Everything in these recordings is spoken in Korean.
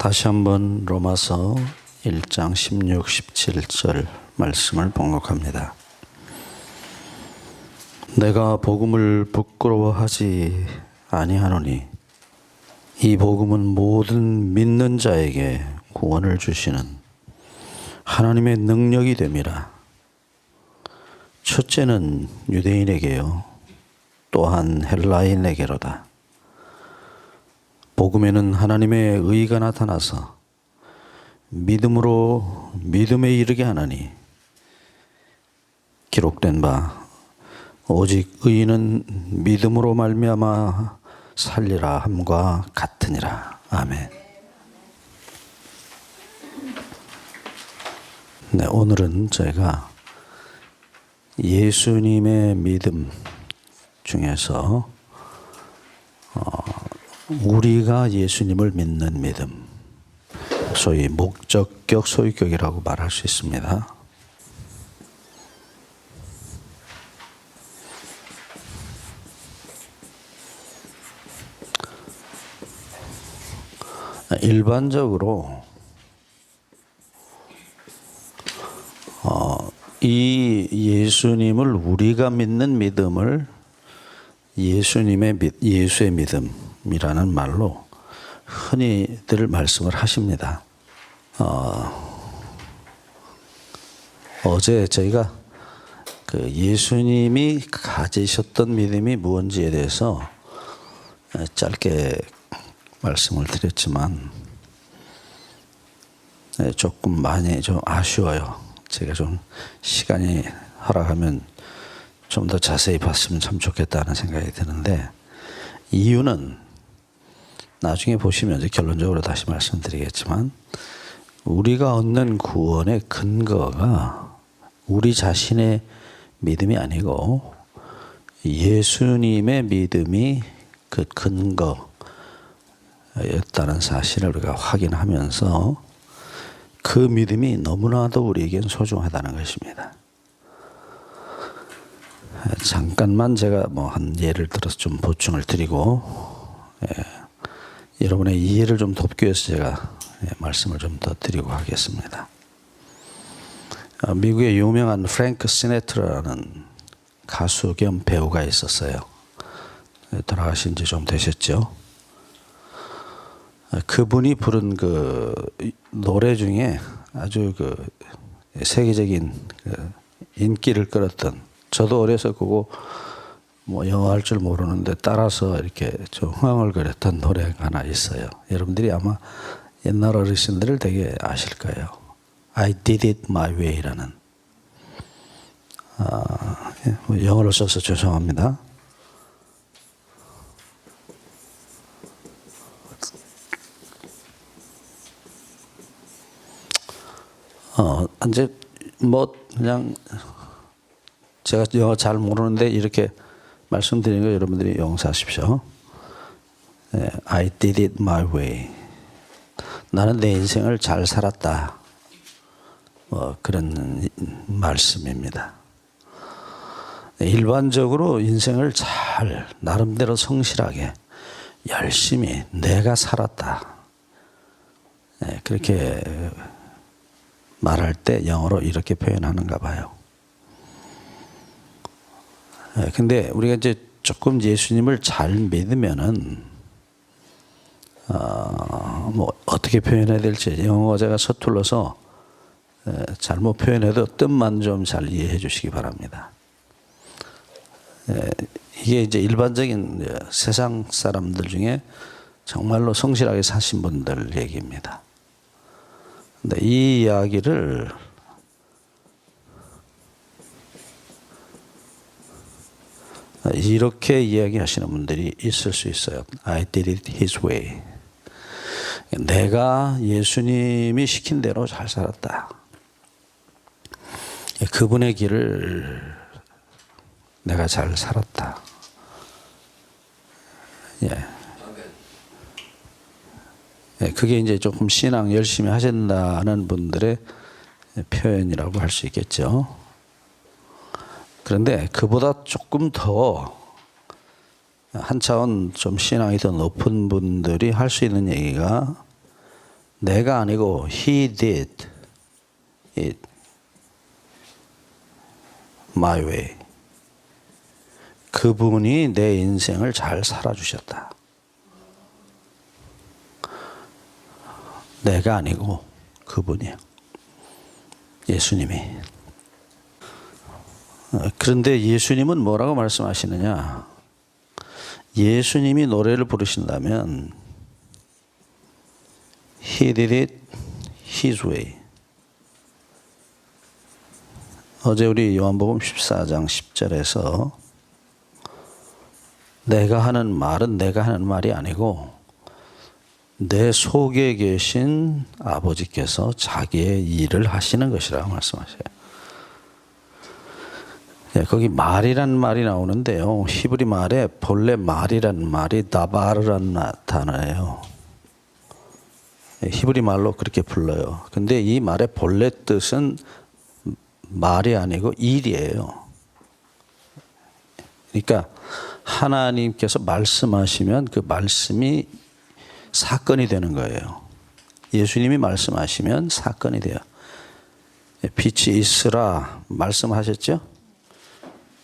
다시 한번 로마서 1장 16, 17절 말씀을 봉독합니다. 내가 복음을 부끄러워하지 아니하노니 이 복음은 모든 믿는 자에게 구원을 주시는 하나님의 능력이 됨이라. 첫째는 유대인에게요, 또한 헬라인에게로다. 복음에는 하나님의 의가 나타나서 믿음으로 믿음에 이르게 하나니 기록된 바 오직 의인은 믿음으로 말미암아 살리라 함과 같으니라. 아멘. 네, 오늘은 저희가 예수님의 믿음 중에서 우리가 예수님을 믿는 믿음, 소위 목적격 소유격이라고 말할 수 있습니다. 일반적으로 이 예수님을 우리가 믿는 믿음을 예수의 믿음이라는 말로 흔히들 말씀을 하십니다. 어제 저희가 그 예수님이 가지셨던 믿음이 무엇인지에 대해서 짧게 말씀을 드렸지만 조금 많이 좀 아쉬워요. 제가 좀 시간이 허락하면 좀 더 자세히 봤으면 참 좋겠다는 생각이 드는데, 이유는 나중에 보시면 이제 결론적으로 다시 말씀드리겠지만, 우리가 얻는 구원의 근거가 우리 자신의 믿음이 아니고 예수님의 믿음이 그 근거였다는 사실을 우리가 확인하면서 그 믿음이 너무나도 우리에겐 소중하다는 것입니다. 잠깐만 제가 한 예를 들어서 좀 보충을 드리고, 여러분의 이해를 좀 돕기 위해서 제가 말씀을 좀 더 드리고 하겠습니다. 미국의 유명한 프랭크 시네트라는 가수 겸 배우가 있었어요. 돌아가신 지 좀 되셨죠. 그분이 부른 그 노래 중에 아주 그 세계적인 인기를 끌었던, 저도 어려서 그거 영어 할 줄 모르는데 따라서 이렇게 좀 흥얼거렸던 노래가 하나 있어요. 여러분들이 아마 옛날 어르신들을 되게 아실 거예요. I did it my way라는. 영어를 써서 죄송합니다. 이제 그냥 제가 영어 잘 모르는데 이렇게 말씀드리는 거 여러분들이 용서하십시오. I did it my way. 나는 내 인생을 잘 살았다. 그런 말씀입니다. 일반적으로 인생을 잘 나름대로 성실하게 열심히 내가 살았다. 그렇게 말할 때 영어로 이렇게 표현하는가 봐요. 근데 우리가 이제 조금 예수님을 잘 믿으면은 어떻게 표현해야 될지 영어가 제가 서툴러서 잘못 표현해도 뜻만 좀 잘 이해해 주시기 바랍니다. 이게 이제 일반적인 세상 사람들 중에 정말로 성실하게 사신 분들 얘기입니다. 근데 이 이야기를 이렇게 이야기하시는 분들이 있을 수 있어요. I did it his way. 내가 예수님이 시킨 대로 잘 살았다. 그분의 길을 내가 잘 살았다. 그게 이제 조금 신앙 열심히 하신다는 분들의 표현이라고 할 수 있겠죠. 그런데 그보다 조금 더 한 차원 좀 신앙이 더 높은 분들이 할 수 있는 얘기가 내가 아니고 He did it my way. 그분이 내 인생을 잘 살아주셨다. 내가 아니고 그분이요. 예수님이. 그런데 예수님은 뭐라고 말씀하시느냐? 예수님이 노래를 부르신다면 He did it His way. 어제 우리 요한복음 14장 10절에서 내가 하는 말은 내가 하는 말이 아니고 내 속에 계신 아버지께서 자기의 일을 하시는 것이라고 말씀하셔요. 네, 거기 말이란 말이 나오는데요. 히브리 말에 본래 말이란 말이 다바르란 단어예요. 히브리 말로 그렇게 불러요. 근데 이 말의 본래 뜻은 말이 아니고 일이에요. 그러니까 하나님께서 말씀하시면 그 말씀이 사건이 되는 거예요. 예수님이 말씀하시면 사건이 돼요. 빛이 있으라 말씀하셨죠?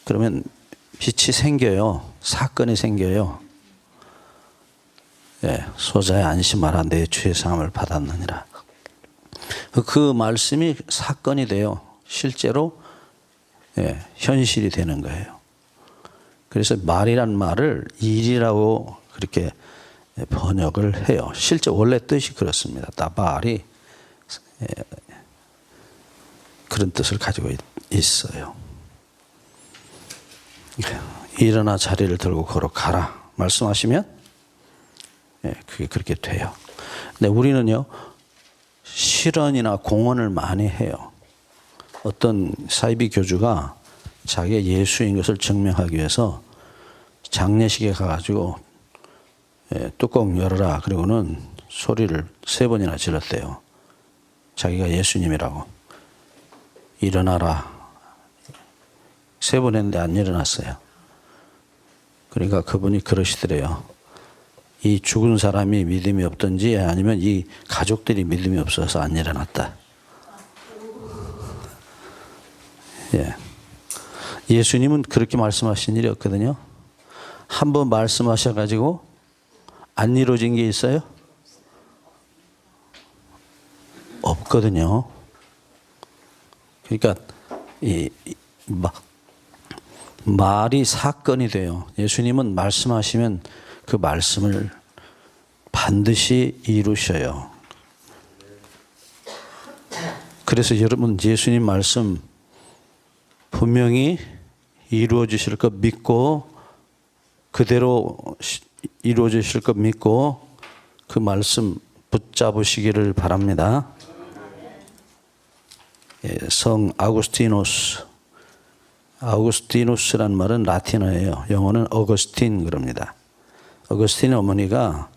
그러면 빛이 생겨요. 사건이 생겨요. 예, 소자의 안심하라 내 죄 사함을 받았느니라. 그 말씀이 사건이 돼요. 실제로 예, 현실이 되는 거예요. 그래서 말이란 말을 일이라고 그렇게 번역을 해요. 실제 원래 뜻이 그렇습니다. 다발이 그런 뜻을 가지고 있어요. 일어나 자리를 들고 걸어가라 말씀하시면 그게 그렇게 돼요. 근데 우리는요 실언이나 공언을 많이 해요. 어떤 사이비 교주가 자기가 예수인 것을 증명하기 위해서 장례식에 가가지고 뚜껑 열어라 그리고는 소리를 3번이나 질렀대요. 자기가 예수님이라고. 일어나라 3번 했는데 안 일어났어요. 그러니까 그분이 그러시더래요. 이 죽은 사람이 믿음이 없든지 아니면 이 가족들이 믿음이 없어서 안 일어났다. 예. 예수님은 그렇게 말씀하신 일이 없거든요. 한 번 말씀하셔가지고 안 이루어진 게 있어요? 없거든요. 그러니까 말이 사건이 돼요. 예수님은 말씀하시면 그 말씀을 반드시 이루셔요. 그래서 여러분 예수님 말씀 분명히 이루어지실 것 믿고 그대로 이루어지실 것 믿고 그 말씀 붙잡으시기를 바랍니다. 성 아우구스티누스란 말은 라틴어예요. 영어는 어거스틴 그럽니다. 어거스틴 어머니가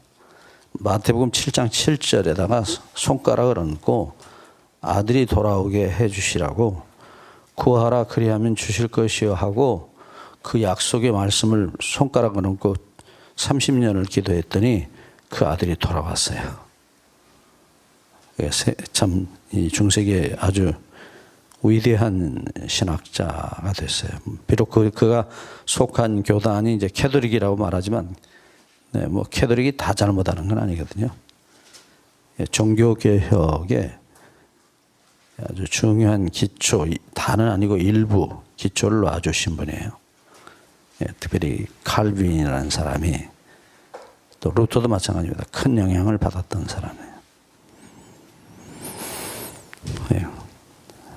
마태복음 7장 7절에다가 손가락을 얹고 아들이 돌아오게 해주시라고 구하라 그리하면 주실 것이요 하고 그 약속의 말씀을 손가락을 얹고 30년을 기도했더니 그 아들이 돌아왔어요. 참 중세기에 아주 위대한 신학자가 됐어요. 비록 그가 속한 교단이 이제 캐톨릭이라고 말하지만 뭐 캐톨릭이 다 잘못하는 건 아니거든요. 종교개혁에 아주 중요한 기초, 다는 아니고 일부 기초를 놔주신 분이에요. 특별히 칼빈이라는 사람이 또 루터도 마찬가지입니다. 큰 영향을 받았던 사람이에요.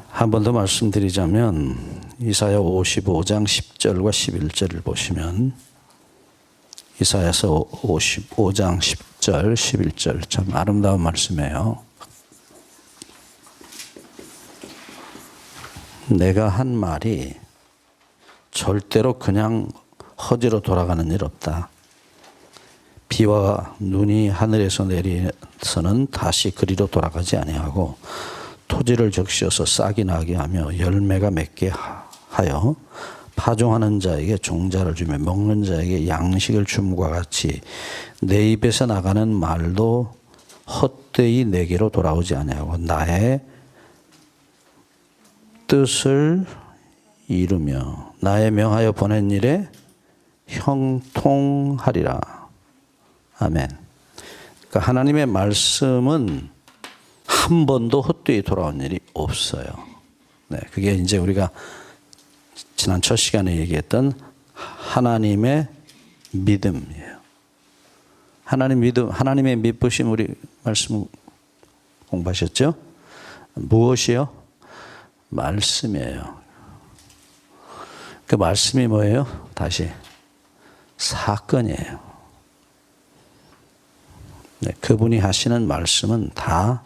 한 번 더 말씀드리자면 이사야 55장 10절과 11절을 보시면 이사야서 55장 10절 11절 참 아름다운 말씀이에요. 내가 한 말이 절대로 그냥 허지로 돌아가는 일 없다. 비와 눈이 하늘에서 내려서는 다시 그리로 돌아가지 아니하고 토지를 적셔서 싹이 나게 하며 열매가 맺게 하여 파종하는 자에게 종자를 주며 먹는 자에게 양식을 줌과 같이 내 입에서 나가는 말도 헛되이 내게로 돌아오지 아니하고 나의 뜻을 이루며 나의 명하여 보낸 일에 형통하리라. 아멘. 그러니까 하나님의 말씀은 한 번도 헛되이 돌아온 일이 없어요. 네, 그게 이제 우리가 지난 첫 시간에 얘기했던 하나님의 믿음이에요. 하나님의 믿으심 우리 말씀 공부하셨죠? 무엇이요? 말씀이에요. 그 말씀이 뭐예요? 다시 사건이에요. 네, 그분이 하시는 말씀은 다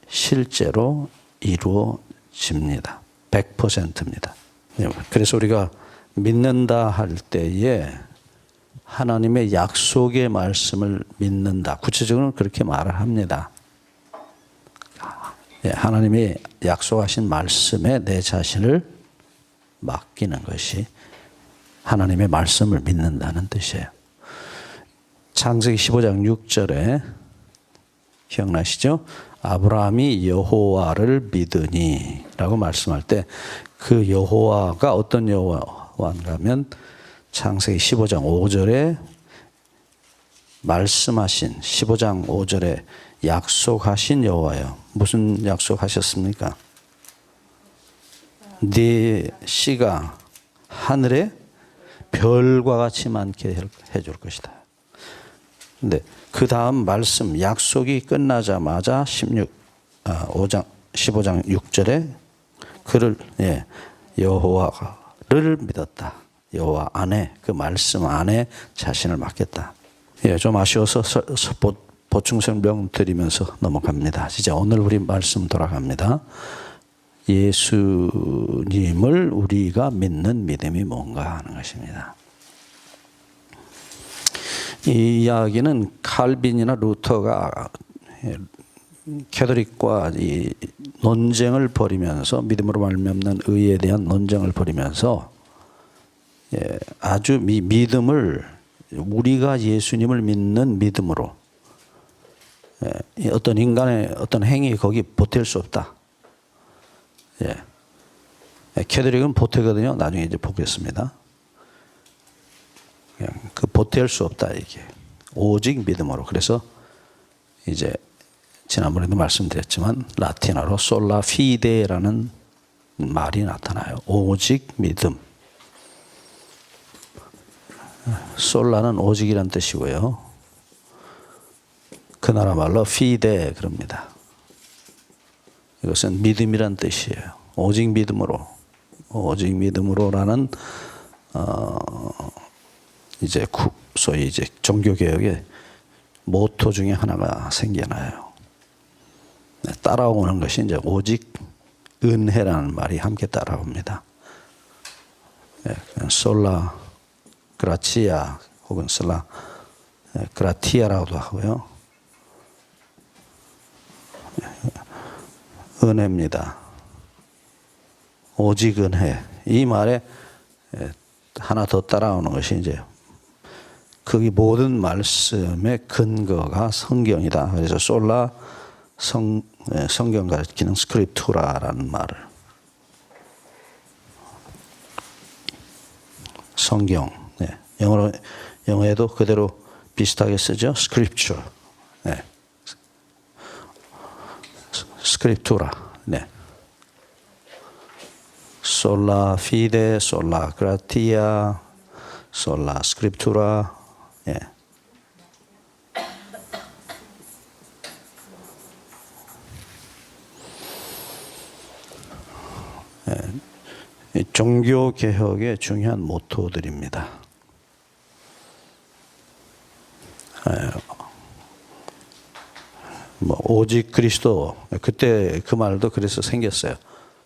실제로 이루어집니다. 100%입니다. 그래서 우리가 믿는다 할 때에 하나님의 약속의 말씀을 믿는다. 구체적으로 그렇게 말을 합니다. 하나님이 약속하신 말씀에 내 자신을 맡기는 것이 하나님의 말씀을 믿는다는 뜻이에요. 창세기 15장 6절에 기억나시죠? 아브라함이 여호와를 믿으니 라고 말씀할 때 그 여호와가 어떤 여호와인가 하면 창세기 15장 5절에 말씀하신 15장 5절에 약속하신 여호와예요. 무슨 약속하셨습니까? 네 씨가 하늘에 별과 같이 많게 해줄 것이다. 근데 그 다음 말씀 약속이 끝나자마자 15장 6절에 그를 여호와를 믿었다. 여호와 안에 그 말씀 안에 자신을 맡겼다. 좀 아쉬워서 보충 설명 드리면서 넘어갑니다. 이제 오늘 우리 말씀 돌아갑니다. 예수님을 우리가 믿는 믿음이 뭔가 하는 것입니다. 이 이야기는 칼빈이나 루터가 캐톨릭과 이 논쟁을 벌이면서 믿음으로 말미암는 의에 대한 논쟁을 벌이면서 아주 믿음을 우리가 예수님을 믿는 믿음으로 어떤 인간의 어떤 행위 거기 보탤 수 없다. 캐톨릭은 보태거든요. 나중에 이제 보겠습니다. 그 보탤 수 없다 이게 오직 믿음으로. 그래서 이제 지난번에도 말씀드렸지만 라틴어로 솔라 피데라는 말이 나타나요. 오직 믿음. 솔라는 오직이란 뜻이고요. 그 나라 말로 피데 그럽니다. 이것은 믿음이란 뜻이에요. 오직 믿음으로. 오직 믿음으로라는 이제 소위 이제 종교개혁의 모토 중에 하나가 생겨나요. 따라오는 것이 이제 오직 은혜라는 말이 함께 따라옵니다. 솔라 그라치아 혹은 솔라 그라티아라고도 하고요. 은혜입니다. 오직 은혜. 이 말에 하나 더 따라오는 것이 이제 그 모든 말씀의 근거가 성경이다. 그래서 솔라 성경 가리키는 스크립투라라는 말을 성경 영어에도 그대로 비슷하게 쓰죠. 스크립처. 스크립투라. 솔라 피데, 솔라 그라티아, 솔라 스크립투라. 종교 개혁의 중요한 모토들입니다. 오직 그리스도, 그때 그 말도 그래서 생겼어요.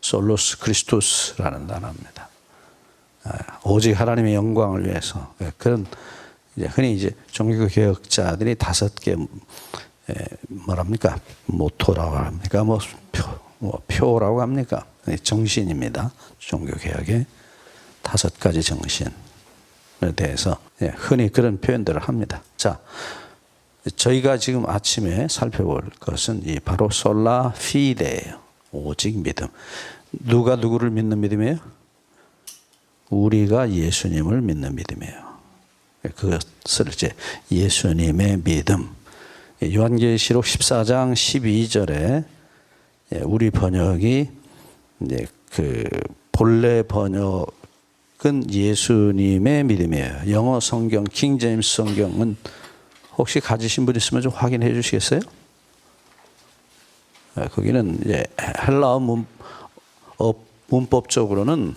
솔로스 크리스토스라는 단어입니다. 오직 하나님의 영광을 위해서. 그런 이제 흔히 이제 종교 개혁자들이 5개 뭐랍니까? 모토라고 합니까? 표라고 합니까? 정신입니다. 종교 개혁의 5가지 정신에 대해서 흔히 그런 표현들을 합니다. 자, 저희가 지금 아침에 살펴볼 것은 바로 솔라 피데예요. 오직 믿음. 누가 누구를 믿는 믿음이에요? 우리가 예수님을 믿는 믿음이에요. 그것을 이제 예수님의 믿음. 요한계시록 14장 12절에 우리 번역이 이제 그 본래 번역은 예수님의 믿음이에요. 영어 성경 킹 제임스 성경은 혹시 가지신 분 있으면 좀 확인해 주시겠어요? 거기는 이제 헬라어 문법적으로는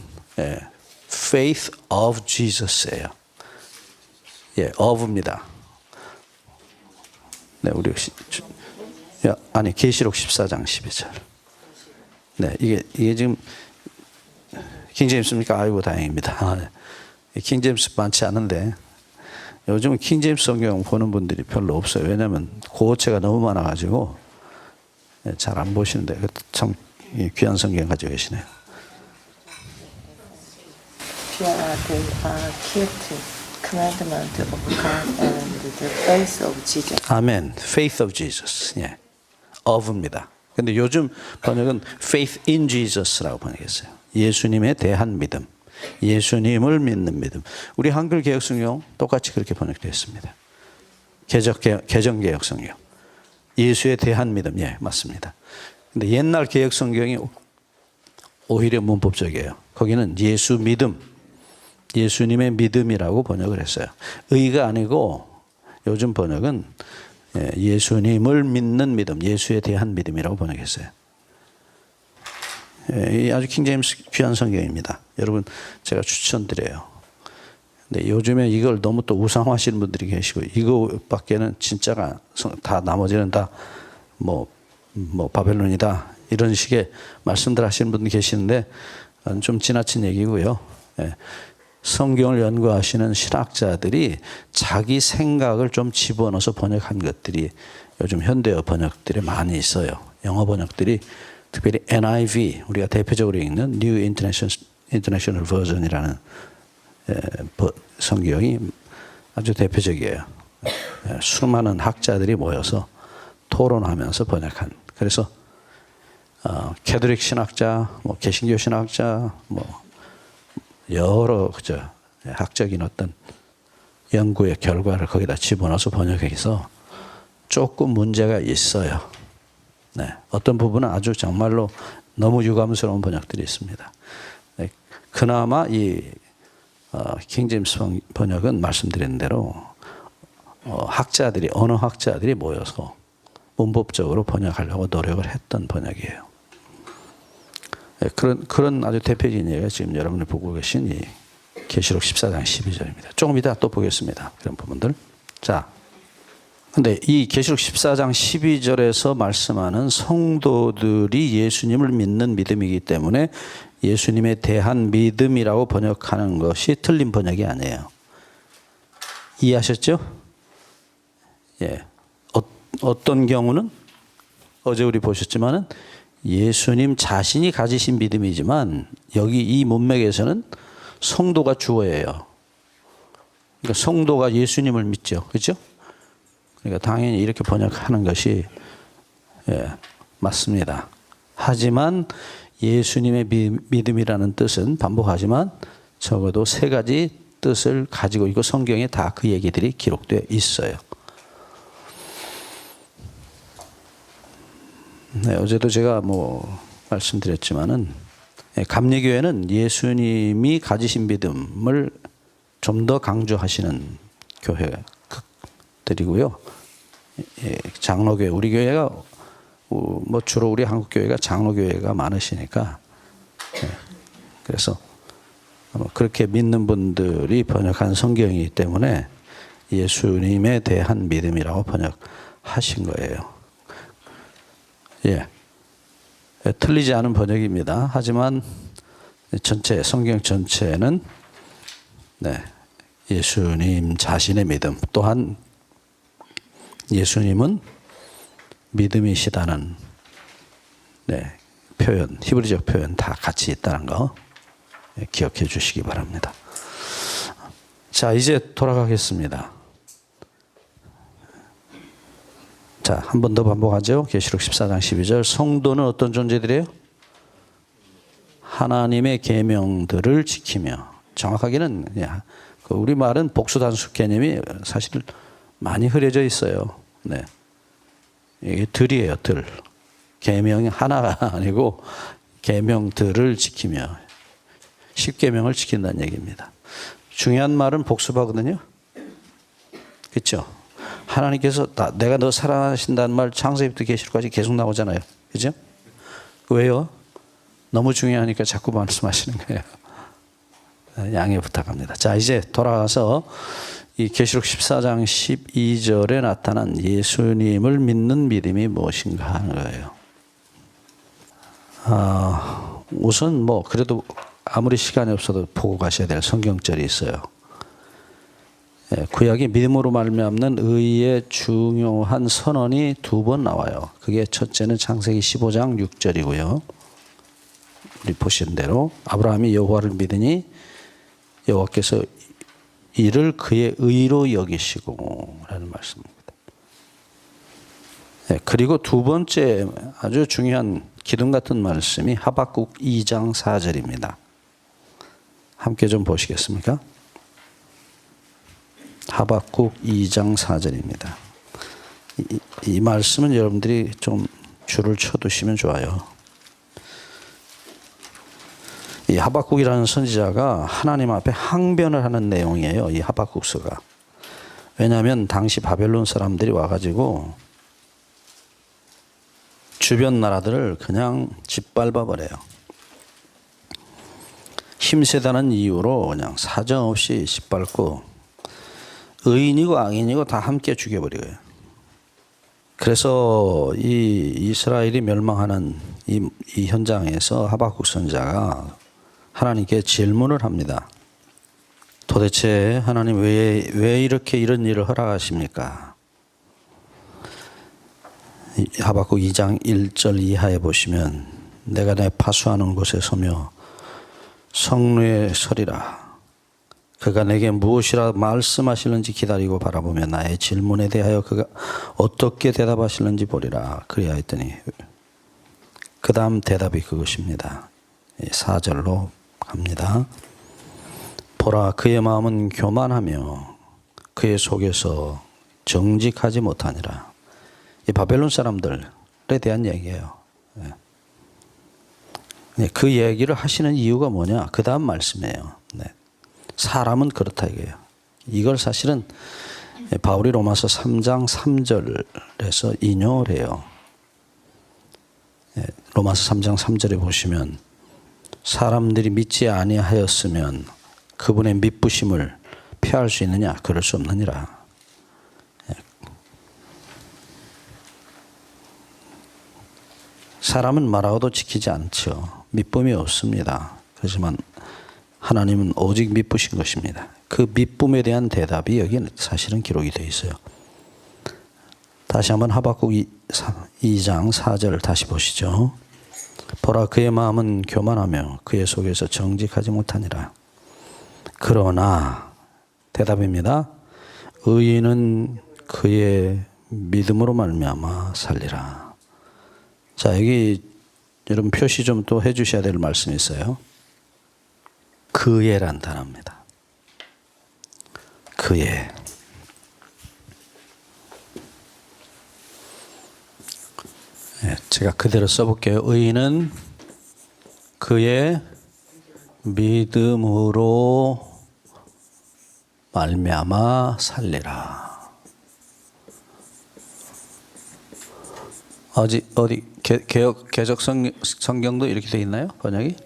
faith of Jesus예요. of입니다. 네, 우리 아니 계시록 14장 12절. 네, 이게 지금 킹제임스입니까? 아이고 다행입니다. 킹제임스 많지 않은데 요즘은 킹제임스 성경 보는 분들이 별로 없어요. 왜냐하면 고어체가 너무 많아가지고 잘 안 보시는데 참 귀한 성경 가지고 계시네요. They are kept commandment of God and the faith of Jesus. 아멘. Faith of Jesus. 예. of입니다. 근데 요즘 번역은 faith in Jesus라고 번역했어요. 예수님에 대한 믿음. 예수님을 믿는 믿음. 우리 한글 개역 성경 똑같이 그렇게 번역되어 있습니다. 개정 개역 성경. 예수에 대한 믿음. 예, 맞습니다. 근데 옛날 개역 성경이 오히려 문법적이에요. 거기는 예수 믿음. 예수님의 믿음이라고 번역을 했어요. 의가 아니고 요즘 번역은 예수님을 믿는 믿음, 예수에 대한 믿음이라고 번역했어요. 아주 킹제임스 귀한 성경입니다. 여러분 제가 추천드려요. 근데 요즘에 이걸 너무 또 우상화하시는 분들이 계시고 이거밖에는 진짜가 다 나머지는 다 뭐 바벨론이다 이런 식의 말씀들 하시는 분들 계시는데 좀 지나친 얘기고요. 성경을 연구하시는 신학자들이 자기 생각을 좀 집어넣어서 번역한 것들이 요즘 현대어 번역들이 많이 있어요. 영어 번역들이 특별히 NIV 우리가 대표적으로 읽는 New International Version이라는 성경이 아주 대표적이에요. 수많은 학자들이 모여서 토론하면서 번역한. 그래서 캐톨릭 신학자, 뭐 개신교 신학자, 뭐 여러 학적인 어떤 연구의 결과를 거기다 집어넣어서 번역해서 조금 문제가 있어요. 네, 어떤 부분은 아주 정말로 너무 유감스러운 번역들이 있습니다. 네, 그나마 이 킹제임스 번역은 말씀드린 대로 언어 학자들이 모여서 문법적으로 번역하려고 노력을 했던 번역이에요. 네, 그런 아주 대표적인 예가 지금 여러분이 보고 계신 이 계시록 14장 12절입니다. 조금 이따 또 보겠습니다. 그런 부분들. 자, 근데 이 계시록 14장 12절에서 말씀하는 성도들이 예수님을 믿는 믿음이기 때문에 예수님에 대한 믿음이라고 번역하는 것이 틀린 번역이 아니에요. 이해하셨죠? 예. 어떤 경우는 어제 우리 보셨지만은 예수님 자신이 가지신 믿음이지만 여기 이 문맥에서는 성도가 주어예요. 그러니까 성도가 예수님을 믿죠. 그렇죠? 그러니까 당연히 이렇게 번역하는 것이 맞습니다. 하지만 예수님의 믿음이라는 뜻은 반복하지만 적어도 세 가지 뜻을 가지고 있고 성경에 다 그 얘기들이 기록되어 있어요. 네, 어제도 제가 말씀드렸지만은 감리교회는 예수님이 가지신 믿음을 좀 더 강조하시는 교회들이고요. 장로교회, 우리 교회가 주로 우리 한국 교회가 장로교회가 많으시니까 그래서 그렇게 믿는 분들이 번역한 성경이기 때문에 예수님에 대한 믿음이라고 번역하신 거예요. 예, 틀리지 않은 번역입니다. 하지만 성경 전체는 예수님 자신의 믿음, 또한 예수님은 믿음이시다는 표현, 히브리적 표현 다 같이 있다는 거 기억해 주시기 바랍니다. 자, 이제 돌아가겠습니다. 자, 한 번 더 반복하죠. 계시록 14장 12절. 성도는 어떤 존재들이에요? 하나님의 계명들을 지키며. 정확하게는 우리 말은 복수단수 개념이 사실 많이 흐려져 있어요. 네. 이게 들이에요, 들. 계명이 하나가 아니고 계명들을 지키며 10계명을 지킨다는 얘기입니다. 중요한 말은 복수하거든요. 그렇죠? 하나님께서 내가 너 사랑하신다는 말 창세기부터 계시록까지 계속 나오잖아요. 그죠? 왜요? 너무 중요하니까 자꾸 말씀하시는 거예요. 양해 부탁합니다. 자, 이제 돌아가서 이 계시록 14장 12절에 나타난 예수님을 믿는 믿음이 무엇인가 하는 거예요. 우선 뭐 그래도 아무리 시간이 없어도 보고 가셔야 될 성경절이 있어요. 구약이 믿음으로 말미암는 의의 중요한 선언이 두 번 나와요. 그게 첫째는 창세기 15장 6절이고요. 우리 보신 대로 아브라함이 여호와를 믿으니 여호와께서 이를 그의 의로 여기시고 라는 말씀입니다. 그리고 두 번째 아주 중요한 기둥 같은 말씀이 하박국 2장 4절입니다. 함께 좀 보시겠습니까? 하박국 2장 4절입니다. 이 말씀은 여러분들이 좀 줄을 쳐두시면 좋아요. 이 하박국이라는 선지자가 하나님 앞에 항변을 하는 내용이에요. 이 하박국서가. 왜냐하면 당시 바벨론 사람들이 와가지고 주변 나라들을 그냥 짓밟아 버려요. 힘세다는 이유로 그냥 사정없이 짓밟고 의인이고 악인이고 다 함께 죽여버려요. 그래서 이 이스라엘이 멸망하는 이 현장에서 하박국 선지자가 하나님께 질문을 합니다. 도대체 하나님 왜 이렇게 이런 일을 허락하십니까? 하박국 2장 1절 이하에 보시면 내가 내 파수하는 곳에 서며 성루에 서리라. 그가 내게 무엇이라 말씀하시는지 기다리고 바라보며 나의 질문에 대하여 그가 어떻게 대답하시는지 보리라. 그리하 했더니 그 다음 대답이 그것입니다. 4절로 갑니다. 보라, 그의 마음은 교만하며 그의 속에서 정직하지 못하니라. 이 바벨론 사람들에 대한 얘기예요. 그 얘기를 하시는 이유가 뭐냐? 그 다음 말씀이에요. 사람은 그렇다 이거예요. 이걸 사실은 바울이 로마서 3장 3절에서 인용을 해요. 로마서 3장 3절에 보시면 사람들이 믿지 아니하였으면 그분의 미쁘심을 피할 수 있느냐? 그럴 수 없느니라. 사람은 말하고도 지키지 않죠. 미쁨이 없습니다. 그렇지만 하나님은 오직 미쁘신 것입니다. 그 미쁨에 대한 대답이 여기 사실은 기록이 되어 있어요. 다시 한번 하박국 2장 4절을 다시 보시죠. 보라, 그의 마음은 교만하며 그의 속에서 정직하지 못하니라. 그러나 대답입니다. 의인은 그의 믿음으로 말미암아 살리라. 자, 여기 여러분 표시 좀 또 해주셔야 될 말씀이 있어요. 그의란 단어입니다. 그의. 제가 그대로 써볼게요. 의인은 그의 믿음으로 말미암아 살리라. 어디 개적 성경도 이렇게 돼 있나요? 번역이?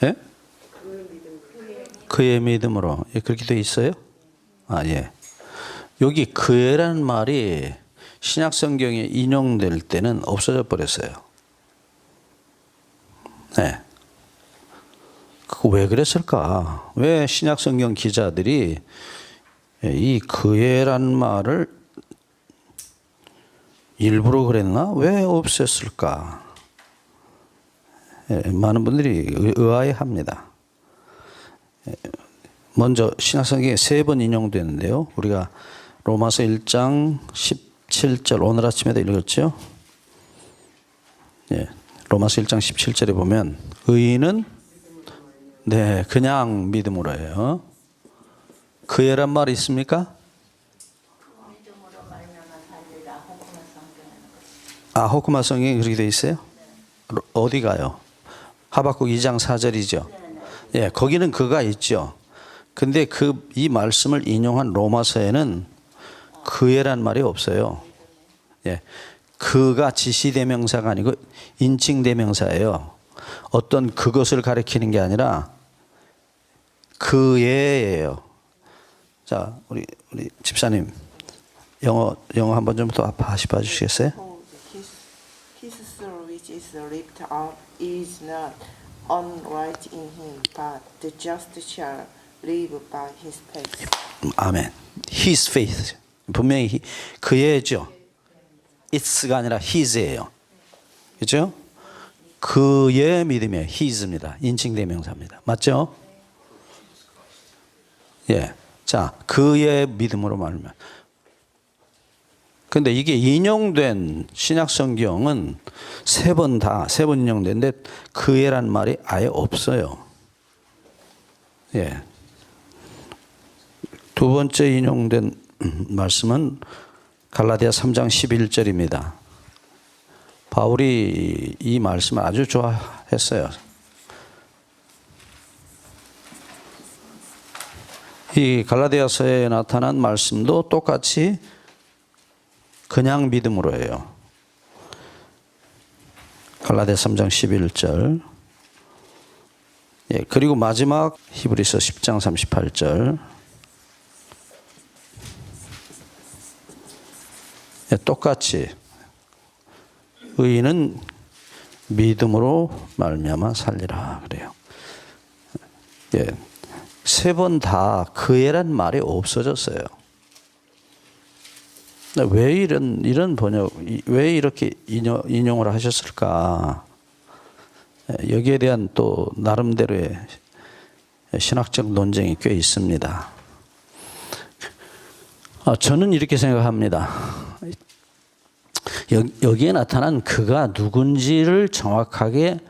예? 그의 믿음으로 그렇게 돼 있어요? 예. 여기 그의라는 말이 신약 성경에 인용될 때는 없어져 버렸어요. 네. 그거 왜 그랬을까? 왜 신약 성경 기자들이 이 그의라는 말을 일부러 그랬나? 왜 없앴을까? 많은 분들이 의아해합니다. 먼저 신약 성경에 3번 인용되는데요. 우리가 로마서 1장 17절 오늘 아침에도 읽었죠? 예. 로마서 1장 17절에 보면 의인은 네, 그냥 믿음으로 해요. 그애란 말 있습니까? 아, 호크마 성경에 그렇게 돼 있어요? 어디 가요? 하박국 2장 4절이죠. 예, 거기는 그가 있죠. 근데 이 말씀을 인용한 로마서에는 그애란 말이 없어요. 예. 그가 지시대명사가 아니고 인칭대명사예요. 어떤 그것을 가리키는 게 아니라 그애예요. 자, 우리 집사님 영어 한번 좀 더 다시 봐주시겠어요? His soul which is lifted up is not unright in him, but the just shall live by his faith. 아멘. His faith. 분명히 그애죠. It's가 아니라 His예요. 그렇죠? 그의 믿음이에요. His입니다. 인칭대명사입니다. 맞죠? 예. 자, 그의 믿음으로 말하면. 근데 이게 인용된 신약 성경은 세 번 인용됐는데 그애란 말이 아예 없어요. 예. 두 번째 인용된 말씀은 갈라디아 3장 11절입니다. 바울이 이 말씀을 아주 좋아했어요. 이 갈라디아서에 나타난 말씀도 똑같이 그냥 믿음으로 해요. 갈라디아 3장 11절. 예, 그리고 마지막 히브리서 10장 38절. 예, 똑같이 의인은 믿음으로 말미암아 살리라 그래요. 예, 세 번 다 그애란 말이 없어졌어요. 왜 이런 번역, 왜 이렇게 인용을 하셨을까? 여기에 대한 또 나름대로의 신학적 논쟁이 꽤 있습니다. 저는 이렇게 생각합니다. 여기에 나타난 그가 누군지를 정확하게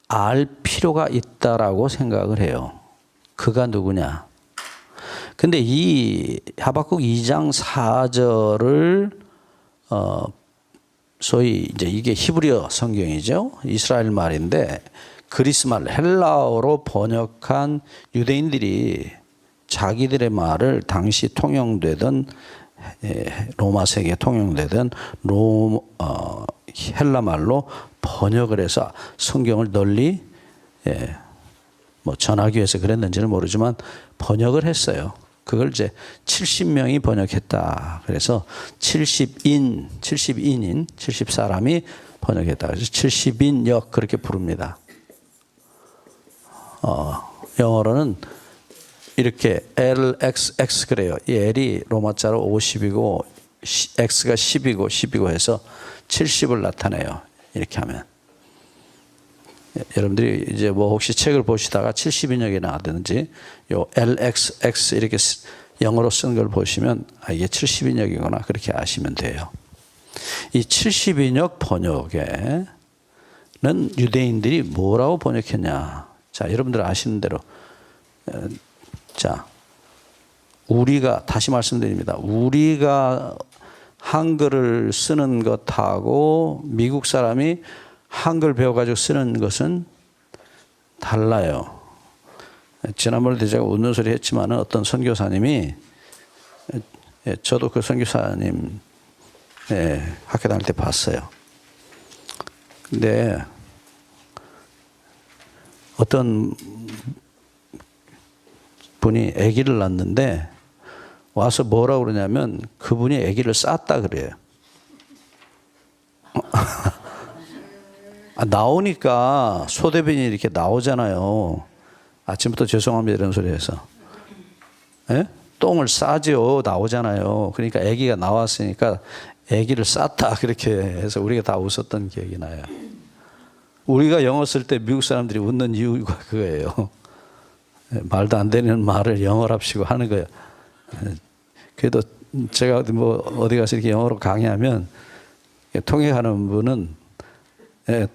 알 필요가 있다라고 생각을 해요. 그가 누구냐? 근데 이 하박국 2장 4절을 소위 이제 이게 히브리어 성경이죠. 이스라엘 말인데 그리스 말 헬라어로 번역한 유대인들이 자기들의 말을 당시 통용되던 로마 세계에 통용되던 헬라 말로 번역을 해서 성경을 널리 뭐 전하기 위해서 그랬는지는 모르지만 번역을 했어요. 그걸 이제 70명이 번역했다. 그래서 70사람이 번역했다. 그래서 70인역 그렇게 부릅니다. 영어로는 이렇게 LXX 그래요. 이 L이 로마자로 50이고 X가 10이고 해서 70을 나타내요. 이렇게 하면. 여러분들이 이제 뭐 혹시 책을 보시다가 70인역이 나왔든지 요 LXX 이렇게 영어로 쓴 걸 보시면 이게 70인역이구나 그렇게 아시면 돼요. 이 70인역 번역에는 유대인들이 뭐라고 번역했냐. 자, 여러분들 아시는 대로 자, 우리가 다시 말씀드립니다. 우리가 한글을 쓰는 것하고 미국 사람이 한글 배워가지고 쓰는 것은 달라요. 지난번에도 제가 웃는 소리 했지만 어떤 선교사님이 저도 그 선교사님 학교 다닐 때 봤어요. 근데 어떤 분이 아기를 낳는데 와서 뭐라고 그러냐면 그분이 아기를 쌌다 그래요. 나오니까 소대변이 이렇게 나오잖아요. 아침부터 죄송합니다 이런 소리 해서. 예? 똥을 싸죠. 나오잖아요. 그러니까 아기가 나왔으니까 아기를 쌌다 그렇게 해서 우리가 다 웃었던 기억이 나요. 우리가 영어 쓸 때 미국 사람들이 웃는 이유가 그거예요. 말도 안 되는 말을 영어랍시고 하는 거예요. 그래도 제가 어디 가서 이렇게 영어로 강의하면 통역하는 분은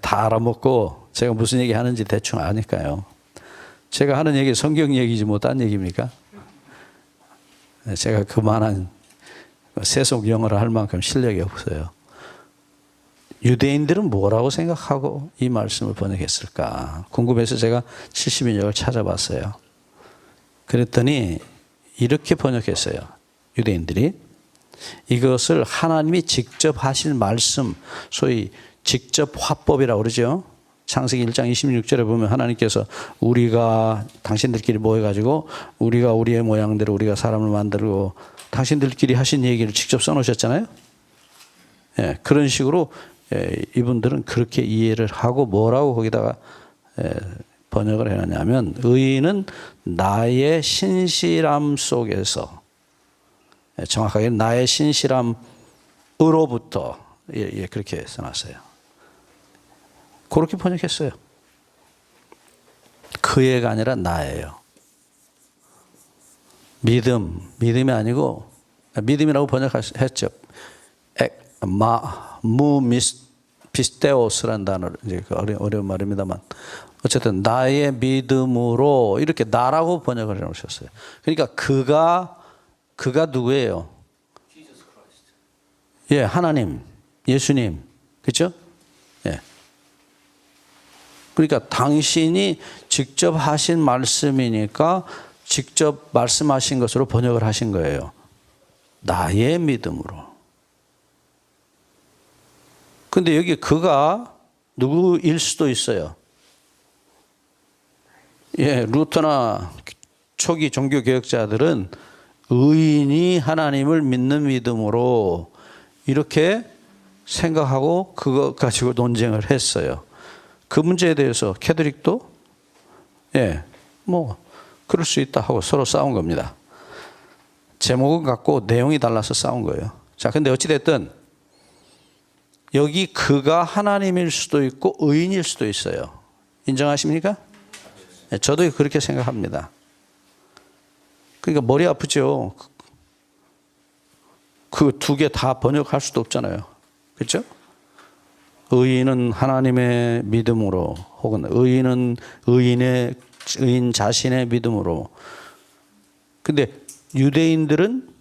다 알아먹고 제가 무슨 얘기 하는지 대충 아니까요. 제가 하는 얘기 성경 얘기지 뭐 딴 얘기입니까? 제가 그만한 세속 영어를 할 만큼 실력이 없어요. 유대인들은 뭐라고 생각하고 이 말씀을 번역했을까 궁금해서 제가 70인역을 찾아봤어요. 그랬더니 이렇게 번역했어요. 유대인들이 이것을 하나님이 직접 하실 말씀, 소위 직접 화법이라고 그러죠. 창세기 1장 26절에 보면 하나님께서 우리가 당신들끼리 모여가지고 우리가 우리의 모양대로 우리가 사람을 만들고 당신들끼리 하신 얘기를 직접 써놓으셨잖아요. 예, 그런 식으로 이분들은 그렇게 이해를 하고 뭐라고 거기다가 번역을 해놨냐면 의인은 나의 신실함 속에서 정확하게 나의 신실함으로부터 그렇게 써놨어요. 그렇게 번역했어요. 그애가 아니라 나예요. 믿음이 아니고 믿음이라고 번역했죠. 피스테오스라는 단어를 이제 어려운 말입니다만 어쨌든 나의 믿음으로 이렇게 나라고 번역을 해놓으셨어요. 그러니까 그가 누구예요? 예, 하나님, 예수님, 그렇죠? 예. 그러니까 당신이 직접 하신 말씀이니까 직접 말씀하신 것으로 번역을 하신 거예요. 나의 믿음으로. 근데 여기 그가 누구일 수도 있어요. 예, 루터나 초기 종교 개혁자들은 의인이 하나님을 믿는 믿음으로 이렇게 생각하고 그거 가지고 논쟁을 했어요. 그 문제에 대해서 캐톨릭도 그럴 수 있다 하고 서로 싸운 겁니다. 제목은 같고 내용이 달라서 싸운 거예요. 자, 근데 어찌됐든 여기 그가 하나님일 수도 있고 의인일 수도 있어요. 인정하십니까? 저도 그렇게 생각합니다. 그러니까 머리 아프죠. 그 두 개 다 번역할 수도 없잖아요. 그렇죠? 의인은 하나님의 믿음으로 혹은 의인은 의인 자신의 믿음으로. 근데 유대인들은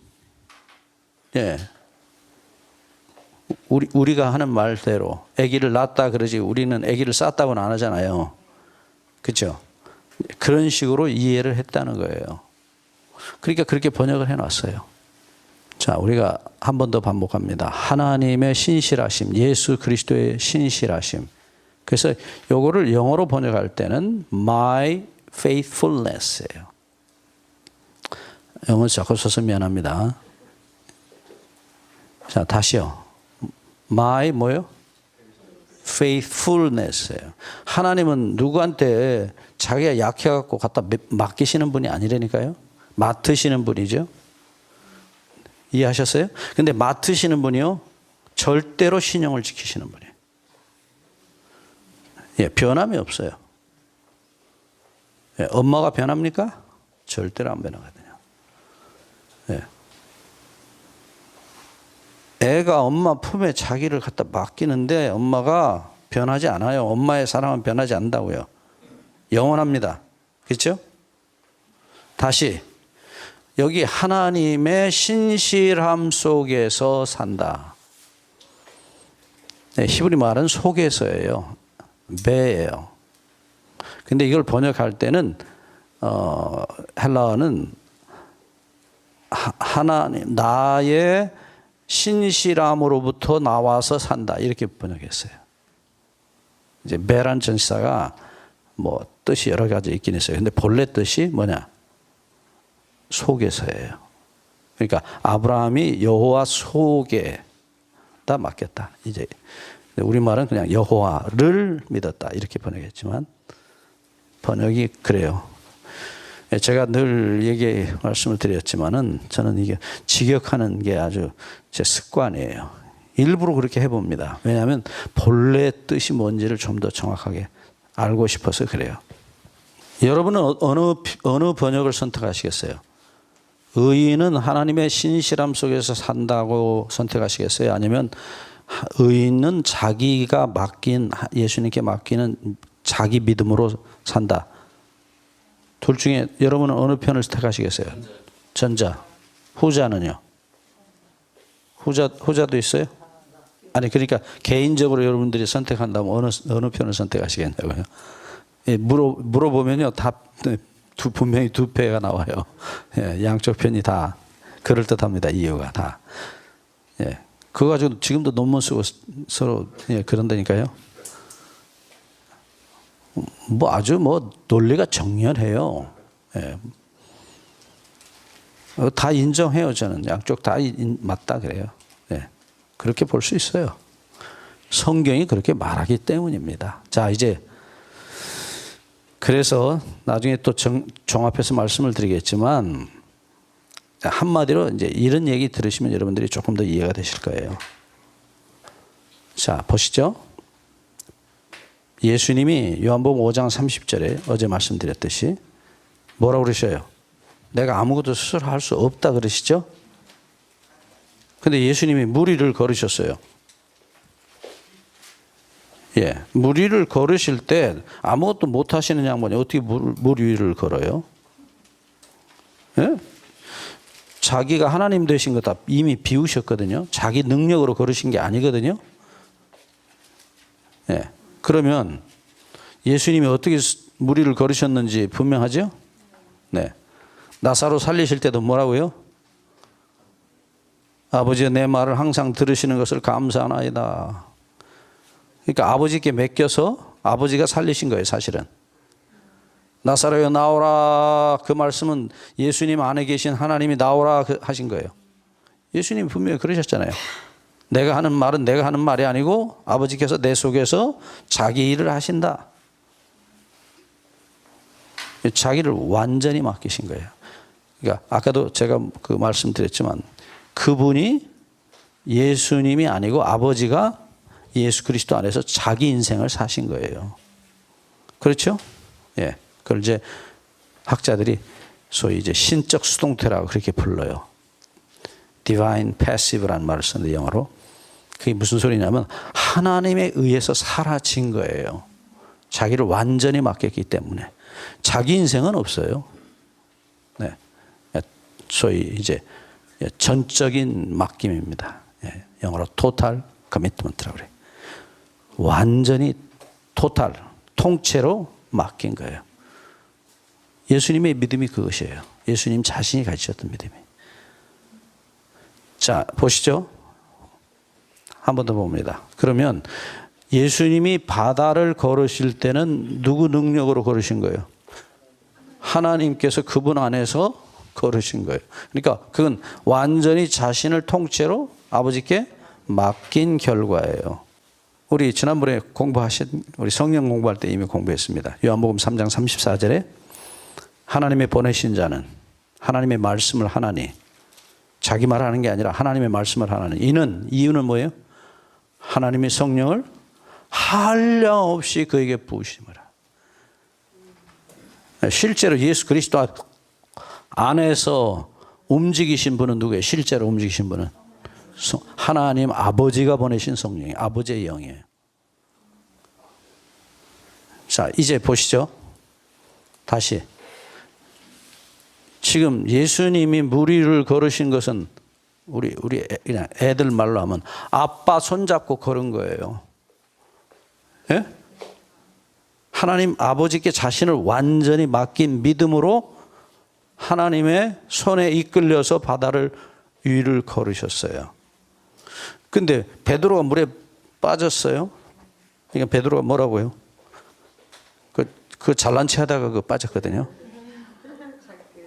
우리가 하는 말대로 아기를 낳았다 그러지 우리는 아기를 쌌다고는 안 하잖아요. 그렇죠? 그런 식으로 이해를 했다는 거예요. 그러니까 그렇게 번역을 해놨어요. 자, 우리가 한 번 더 반복합니다. 하나님의 신실하심, 예수 그리스도의 신실하심. 그래서 요거를 영어로 번역할 때는 my faithfulness예요. 영어 자꾸 써서 미안합니다. 자, 다시요. my 뭐요? faithfulness예요. 하나님은 누구한테 자기가 약해갖고 갖다 맡기시는 분이 아니라니까요. 맡으시는 분이죠. 이해하셨어요? 근데 맡으시는 분이요, 절대로 신용을 지키시는 분이에요. 예, 변함이 없어요. 예, 엄마가 변합니까? 절대로 안 변하거든요. 예. 애가 엄마 품에 자기를 갖다 맡기는데 엄마가 변하지 않아요. 엄마의 사랑은 변하지 않는다고요. 영원합니다. 그렇죠? 다시 여기 하나님의 신실함 속에서 산다. 네, 히브리 말은 속에서예요. 배예요. 근데 이걸 번역할 때는 헬라어는 하나님 나의 신실함으로부터 나와서 산다 이렇게 번역했어요. 이제 배란 전치사가 뭐 뜻이 여러 가지 있긴 있어요. 근데 본래 뜻이 뭐냐? 속에서예요. 그러니까 아브라함이 여호와 속에다 맡겼다. 이제 우리 말은 그냥 여호와를 믿었다 이렇게 번역했지만 번역이 그래요. 제가 늘 말씀을 드렸지만은 저는 이게 직역하는 게 아주 제 습관이에요. 일부러 그렇게 해봅니다. 왜냐하면 본래 뜻이 뭔지를 좀 더 정확하게 알고 싶어서 그래요. 여러분은 어느 번역을 선택하시겠어요? 의인은 하나님의 신실함 속에서 산다고 선택하시겠어요? 아니면 의인은 자기가 맡긴, 예수님께 맡기는 자기 믿음으로 산다. 둘 중에 여러분은 어느 편을 택하시겠어요? 전자. 후자는요? 후자도 있어요? 아니, 그러니까 개인적으로 여러분들이 선택한다면 어느 편을 선택하시겠냐고요? 예, 물어보면요, 분명히 두 패가 나와요. 예, 양쪽 편이 다 그럴듯합니다. 이유가 다. 예, 그거 가지고 지금도 논문 쓰고 서로 그런다니까요. 뭐 아주 논리가 정연해요. 예. 다 인정해요. 저는 양쪽 다 맞다 그래요. 예. 그렇게 볼 수 있어요. 성경이 그렇게 말하기 때문입니다. 자, 이제 그래서 나중에 또 종합해서 말씀을 드리겠지만 한마디로 이제 이런 얘기 들으시면 여러분들이 조금 더 이해가 되실 거예요. 자, 보시죠. 예수님이 요한복음 5장 30절에 어제 말씀드렸듯이 뭐라고 그러셔요? 내가 아무것도 스스로 할 수 없다 그러시죠? 근데 예수님이 무리를 걸으셨어요. 예, 무리를 걸으실 때 아무것도 못 하시는 양반이 어떻게 무리를 걸어요? 예? 자기가 하나님 되신 거 다 이미 비우셨거든요. 자기 능력으로 걸으신 게 아니거든요. 예. 그러면 예수님이 어떻게 무리를 걸으셨는지 분명하죠? 네. 나사로 살리실 때도 뭐라고요? 아버지가 내 말을 항상 들으시는 것을 감사하나이다. 그러니까 아버지께 맡겨서 아버지가 살리신 거예요, 사실은. 나사로여 나오라. 그 말씀은 예수님 안에 계신 하나님이 나오라 하신 거예요. 예수님 분명히 그러셨잖아요. 내가 하는 말은 내가 하는 말이 아니고 아버지께서 내 속에서 자기 일을 하신다. 자기를 완전히 맡기신 거예요. 그러니까 아까도 제가 그 말씀드렸지만 그분이 예수님이 아니고 아버지가 예수 그리스도 안에서 자기 인생을 사신 거예요. 그렇죠? 예. 그걸 이제 학자들이 소위 이제 신적 수동태라고 그렇게 불러요. Divine Passive라는 말을 쓰는데 영어로. 그게 무슨 소리냐면 하나님에 의해서 사라진 거예요. 자기를 완전히 맡겼기 때문에. 자기 인생은 없어요. 네. 소위 이제 전적인 맡김입니다. 영어로 Total Commitment라고 그래요. 완전히 토탈, 통째로 맡긴 거예요. 예수님의 믿음이 그것이에요. 예수님 자신이 가지셨던 믿음이. 자, 보시죠. 한 번 더 봅니다. 그러면 예수님이 바다를 걸으실 때는 누구 능력으로 걸으신 거예요? 하나님께서 그분 안에서 걸으신 거예요. 그러니까 그건 완전히 자신을 통째로 아버지께 맡긴 결과예요. 우리 지난번에 우리 성령 공부할 때 이미 공부했습니다. 요한복음 3장 34절에 하나님의 보내신 자는 하나님의 말씀을 하나니, 자기 말하는 게 아니라 하나님의 말씀을 하나니, 이유는 뭐예요? 하나님의 성령을 한량없이 그에게 부으심이라. 실제로 예수 그리스도 안에서 움직이신 분은 누구예요? 실제로 움직이신 분은 하나님 아버지가 보내신 성령이 아버지의 영이에요. 자, 이제 보시죠. 다시. 지금 예수님이 무리를 걸으신 것은 우리 그냥 애들 말로 하면 아빠 손잡고 걸은 거예요. 예? 하나님 아버지께 자신을 완전히 맡긴 믿음으로 하나님의 손에 이끌려서 바다를 위를 걸으셨어요. 근데 베드로가 물에 빠졌어요. 그러니까 베드로가 뭐라고요? 그 잘난 체 하다가 빠졌거든요.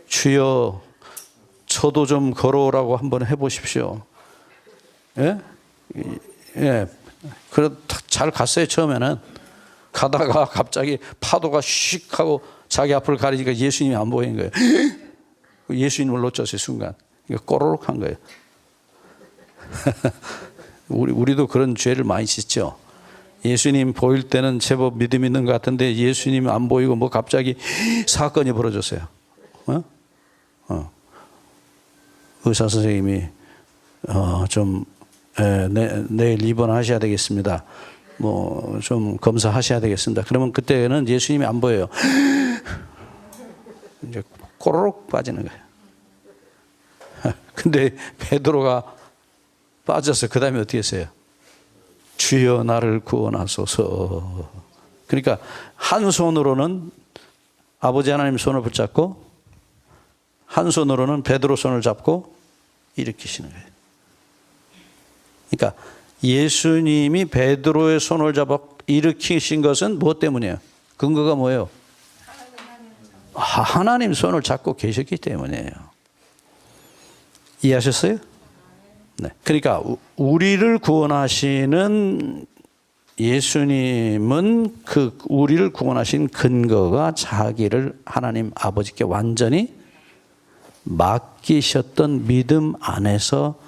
주여 저도 좀 걸어오라고 한번 해보십시오. 예? 예. 잘 갔어요, 처음에는. 가다가 갑자기 파도가 슉 하고 자기 앞을 가리니까 예수님이 안 보이는 거예요. 예수님을 놓쳤어요, 순간. 그러니까 꼬르륵 한 거예요. 우리도 그런 죄를 많이 짓죠. 예수님 보일 때는 제법 믿음 있는 것 같은데 예수님 안 보이고 뭐 갑자기 사건이 벌어졌어요. 의사 선생님이 내일 입원하셔야 되겠습니다. 뭐 좀 검사하셔야 되겠습니다. 그러면 그때는 예수님이 안 보여요. 이제 꼬르륵 빠지는 거예요. 근데 베드로가 빠져서 그 다음에 어떻게 했어요? 주여 나를 구원하소서. 그러니까 한 손으로는 아버지 하나님 손을 붙잡고 한 손으로는 베드로 손을 잡고 일으키시는 거예요. 그러니까 예수님이 베드로의 손을 잡아 일으키신 것은 무엇 때문이에요? 근거가 뭐예요? 하나님 손을 잡고 계셨기 때문이에요. 이해하셨어요? 네. 그러니까 우리를 구원하시는 예수님은 그 우리를 구원하신 근거가 자기를 하나님 아버지께 완전히 맡기셨던 믿음 안에서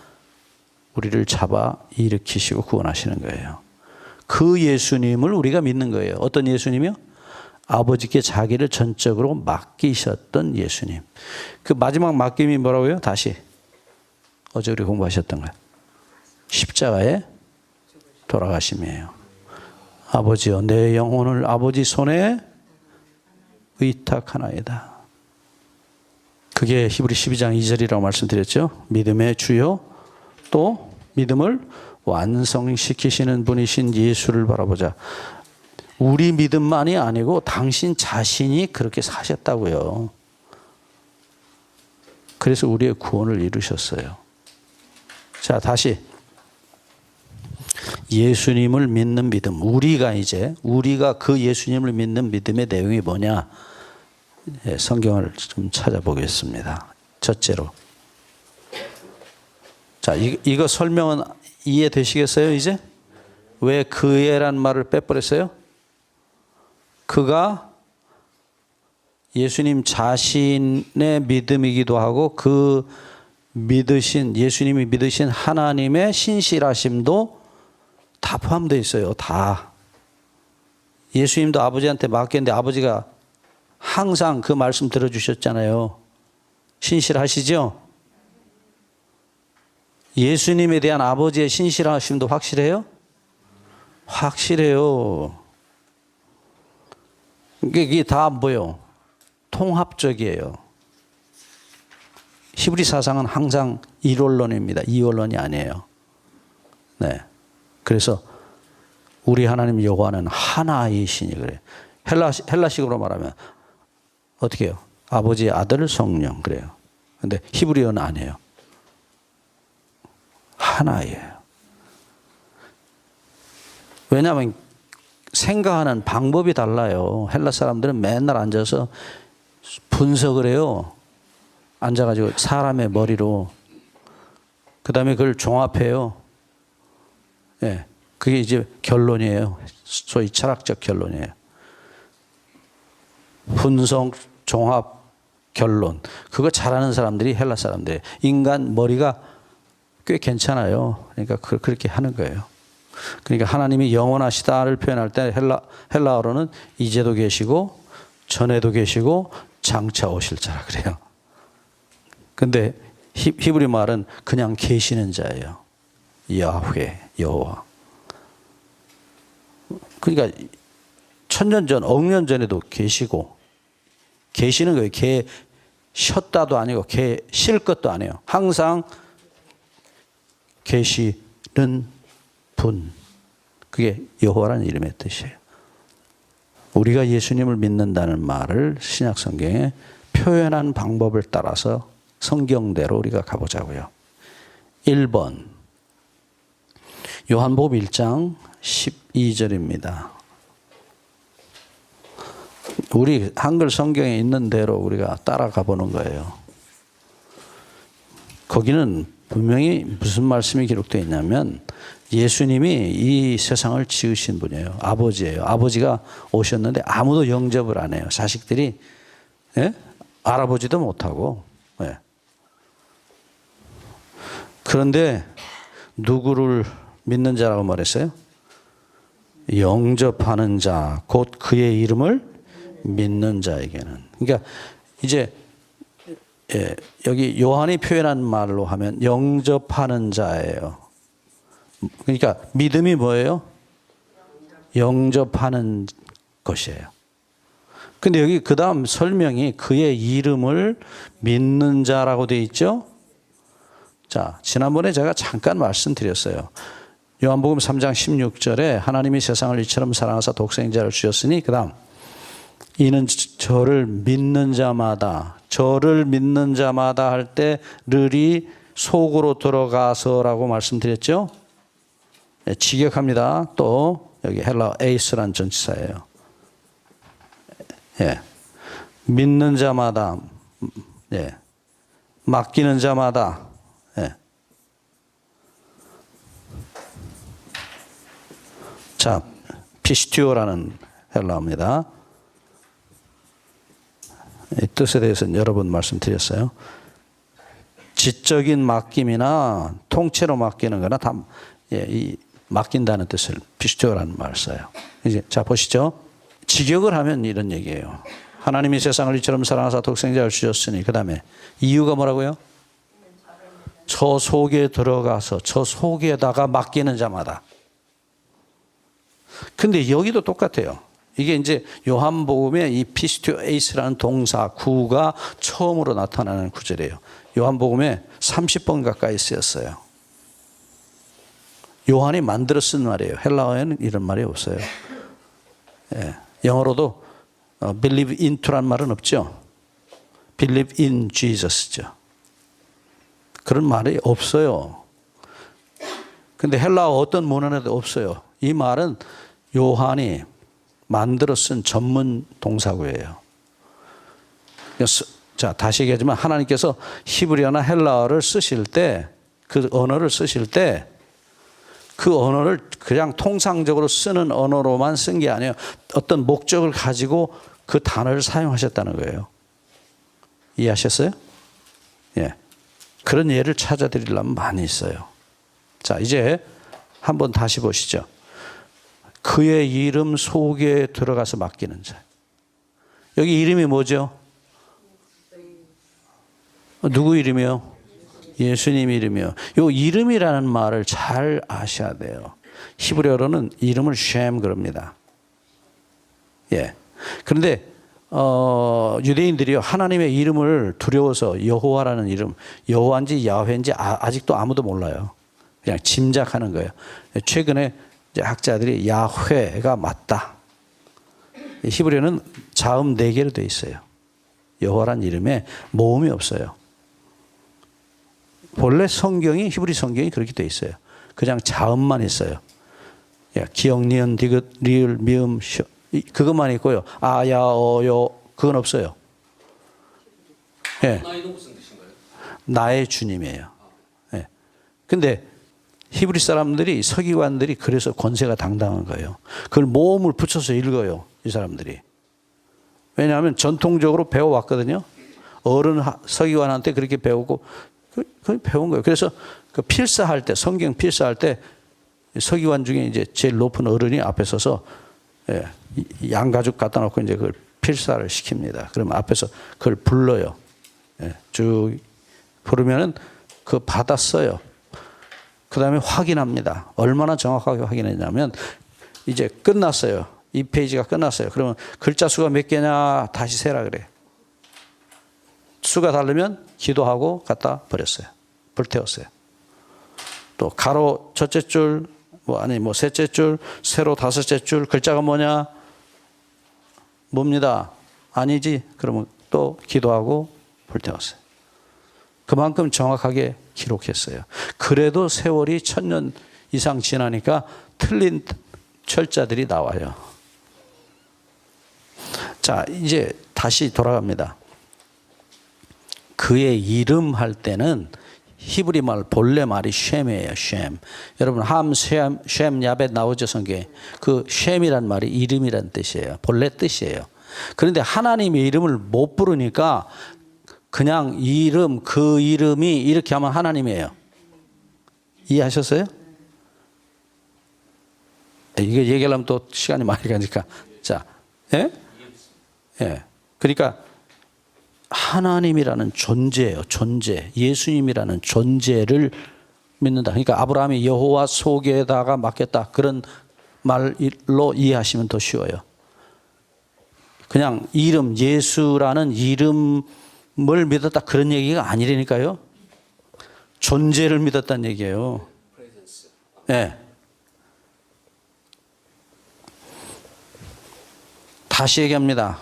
우리를 잡아 일으키시고 구원하시는 거예요. 그 예수님을 우리가 믿는 거예요. 어떤 예수님이요? 아버지께 자기를 전적으로 맡기셨던 예수님. 그 마지막 맡김이 뭐라고요? 다시 어제 우리 공부하셨던 거예요. 십자가에 돌아가심이에요. 아버지여 내 영혼을 아버지 손에 의탁하나이다. 그게 히브리 12장 2절이라고 말씀드렸죠. 믿음의 주요 또 믿음을 완성시키시는 분이신 예수를 바라보자. 우리 믿음만이 아니고 당신 자신이 그렇게 사셨다고요. 그래서 우리의 구원을 이루셨어요. 자, 다시 예수님을 믿는 믿음. 우리가 그 예수님을 믿는 믿음의 내용이 뭐냐? 성경을 좀 찾아보겠습니다. 첫째로. 자, 이거 설명은 이해되시겠어요, 이제? 왜 그애란 말을 빼버렸어요? 그가 예수님 자신의 믿음이기도 하고 그 예수님이 믿으신 하나님의 신실하심도 다 포함되어 있어요. 다. 예수님도 아버지한테 맡겼는데 아버지가 항상 그 말씀 들어주셨잖아요. 신실하시죠? 예수님에 대한 아버지의 신실하심도 확실해요? 확실해요. 이게 다 뭐예요? 통합적이에요. 히브리 사상은 항상 일원론입니다. 이원론이 아니에요. 네. 그래서 우리 하나님 여호와는 하나이시니 그래요. 헬라식으로 말하면 어떻게 해요? 아버지, 아들, 성령 그래요. 근데 히브리어는 아니에요. 하나예요. 왜냐하면 생각하는 방법이 달라요. 헬라 사람들은 맨날 앉아서 분석을 해요. 앉아가지고 사람의 머리로. 그 다음에 그걸 종합해요. 예, 그게 이제 결론이에요. 소위 철학적 결론이에요. 분석, 종합, 결론. 그거 잘하는 사람들이 헬라 사람들이에요. 인간 머리가 꽤 괜찮아요. 그러니까 그렇게 하는 거예요. 그러니까 하나님이 영원하시다를 표현할 때 헬라어로는 이제도 계시고 전에도 계시고 장차 오실 자라 그래요. 근데 히브리 말은 그냥 계시는 자예요. 야훼, 여호와. 그러니까 천년 전, 억년 전에도 계시고 계시는 거예요. 계셨다도 아니고 계실 것도 아니에요. 항상 계시는 분. 그게 여호와라는 이름의 뜻이에요. 우리가 예수님을 믿는다는 말을 신약 성경에 표현한 방법을 따라서 성경대로 우리가 가보자고요. 1번 요한복음 1장 12절입니다. 우리 한글 성경에 있는 대로 우리가 따라가 보는 거예요. 거기는 분명히 무슨 말씀이 기록되어 있냐면 예수님이 이 세상을 지으신 분이에요. 아버지예요. 아버지가 오셨는데 아무도 영접을 안 해요. 자식들이 예? 알아보지도 못하고. 예. 그런데 누구를 믿는 자라고 말했어요? 영접하는 자, 곧 그의 이름을 믿는 자에게는. 그러니까 이제 예, 여기 요한이 표현한 말로 하면 영접하는 자예요. 그러니까 믿음이 뭐예요? 영접하는 것이에요. 근데 여기 그 다음 설명이 그의 이름을 믿는 자라고 되어 있죠? 자, 지난번에 제가 잠깐 말씀드렸어요. 요한복음 3장 16절에 하나님이 세상을 이처럼 사랑하사 독생자를 주셨으니 그 다음 이는 저를 믿는 자마다 할 때 르리 속으로 들어가서라고 말씀드렸죠? 네, 직역합니다. 또 여기 헬라 에이스란 전치사예요. 예. 믿는 자마다, 예. 맡기는 자마다, 예. 자, 피스티오라는 헬라어입니다. 이 뜻에 대해서는 여러 번 말씀드렸어요. 지적인 맡김이나 통째로 맡기는 거나 다, 예, 이 맡긴다는 뜻을 피스티오라는 말을 써요. 이제 자, 보시죠. 직역을 하면 이런 얘기예요. 하나님이 세상을 이처럼 사랑하사 독생자를 주셨으니 그 다음에 이유가 뭐라고요? 저 속에 들어가서 저 속에다가 맡기는 자마다. 근데 여기도 똑같아요. 이게 이제 요한복음에 이 피스티오 에이스라는 동사 구가 처음으로 나타나는 구절이에요. 요한복음에 30번 가까이 쓰였어요. 요한이 만들어 쓴 말이에요. 헬라어에는 이런 말이 없어요. 예. 영어로도 believe into란 말은 없죠. believe in Jesus죠. 그런 말이 없어요. 근데 헬라어 어떤 문헌에도 없어요. 이 말은 요한이 만들어 쓴 전문 동사구예요. 자, 다시 얘기하지만 하나님께서 히브리어나 헬라어를 쓰실 때, 그 언어를 쓰실 때 그 언어를 그냥 통상적으로 쓰는 언어로만 쓴 게 아니에요. 어떤 목적을 가지고 그 단어를 사용하셨다는 거예요. 이해하셨어요? 예. 그런 예를 찾아드리려면 많이 있어요. 자, 이제 한번 다시 보시죠. 그의 이름 속에 들어가서 맡기는 자. 여기 이름이 뭐죠? 누구 이름이요? 예수님 이름이요. 요 이름이라는 말을 잘 아셔야 돼요. 히브리어로는 이름을 쉔 그럽니다. 예. 그런데 유대인들이요 하나님의 이름을 두려워서 여호와라는 이름, 여호와인지 야훼인지 아직도 아무도 몰라요. 그냥 짐작하는 거예요. 최근에 이제 학자들이 야훼가 맞다. 히브리어는 자음 4개로 되어 있어요. 여호와라는 이름에 모음이 없어요. 본래 성경이 히브리 성경이 그렇게 되어 있어요. 그냥 자음만 있어요. 기역, 니은, 디귿, 리을, 미음, 셔 그것만 있고요. 아야, 어요 그건 없어요. 예. 나이는 무슨 뜻인가요? 나의 주님이에요. 예. 근데 히브리 사람들이 서기관들이 그래서 권세가 당당한 거예요. 그걸 모음을 붙여서 읽어요. 이 사람들이. 왜냐하면 전통적으로 배워왔거든요. 어른 서기관한테 그렇게 배우고 그 배운 거예요. 그래서 그 필사할 때 성경 필사할 때 서기관 중에 이제 제일 높은 어른이 앞에 서서 예, 양가죽 갖다 놓고 이제 그걸 필사를 시킵니다. 그러면 앞에서 그걸 불러요. 예, 쭉 부르면은 그 받았어요. 그 다음에 확인합니다. 얼마나 정확하게 확인했냐면 이제 끝났어요. 이 페이지가 끝났어요. 그러면 글자 수가 몇 개냐 다시 세라 그래. 수가 다르면 기도하고 갖다 버렸어요. 불태웠어요. 또 가로 첫째 줄, 셋째 줄, 세로 다섯째 줄 글자가 뭐냐? 뭡니다. 아니지. 그러면 또 기도하고 불태웠어요. 그만큼 정확하게 기록했어요. 그래도 세월이 1000년 이상 지나니까 틀린 철자들이 나와요. 자, 이제 다시 돌아갑니다. 그의 이름 할 때는 히브리 말 본래 말이 쉔이에요. 쉔. 여러분 함, 쉔, 야벳 나오죠 성경에. 그 쉔이란 말이 이름이란 뜻이에요. 본래 뜻이에요. 그런데 하나님의 이름을 못 부르니까 그냥 이름, 그 이름이 이렇게 하면 하나님이에요. 이해하셨어요? 이게 얘기하려면 또 시간이 많이 가니까. 자, 예? 예. 그러니까 하나님이라는 존재예요. 존재. 예수님이라는 존재를 믿는다. 그러니까 아브라함이 여호와 속에다가 맡겼다. 그런 말로 이해하시면 더 쉬워요. 그냥 이름, 예수라는 이름을 믿었다. 그런 얘기가 아니라니까요. 존재를 믿었다는 얘기예요. 네. 다시 얘기합니다.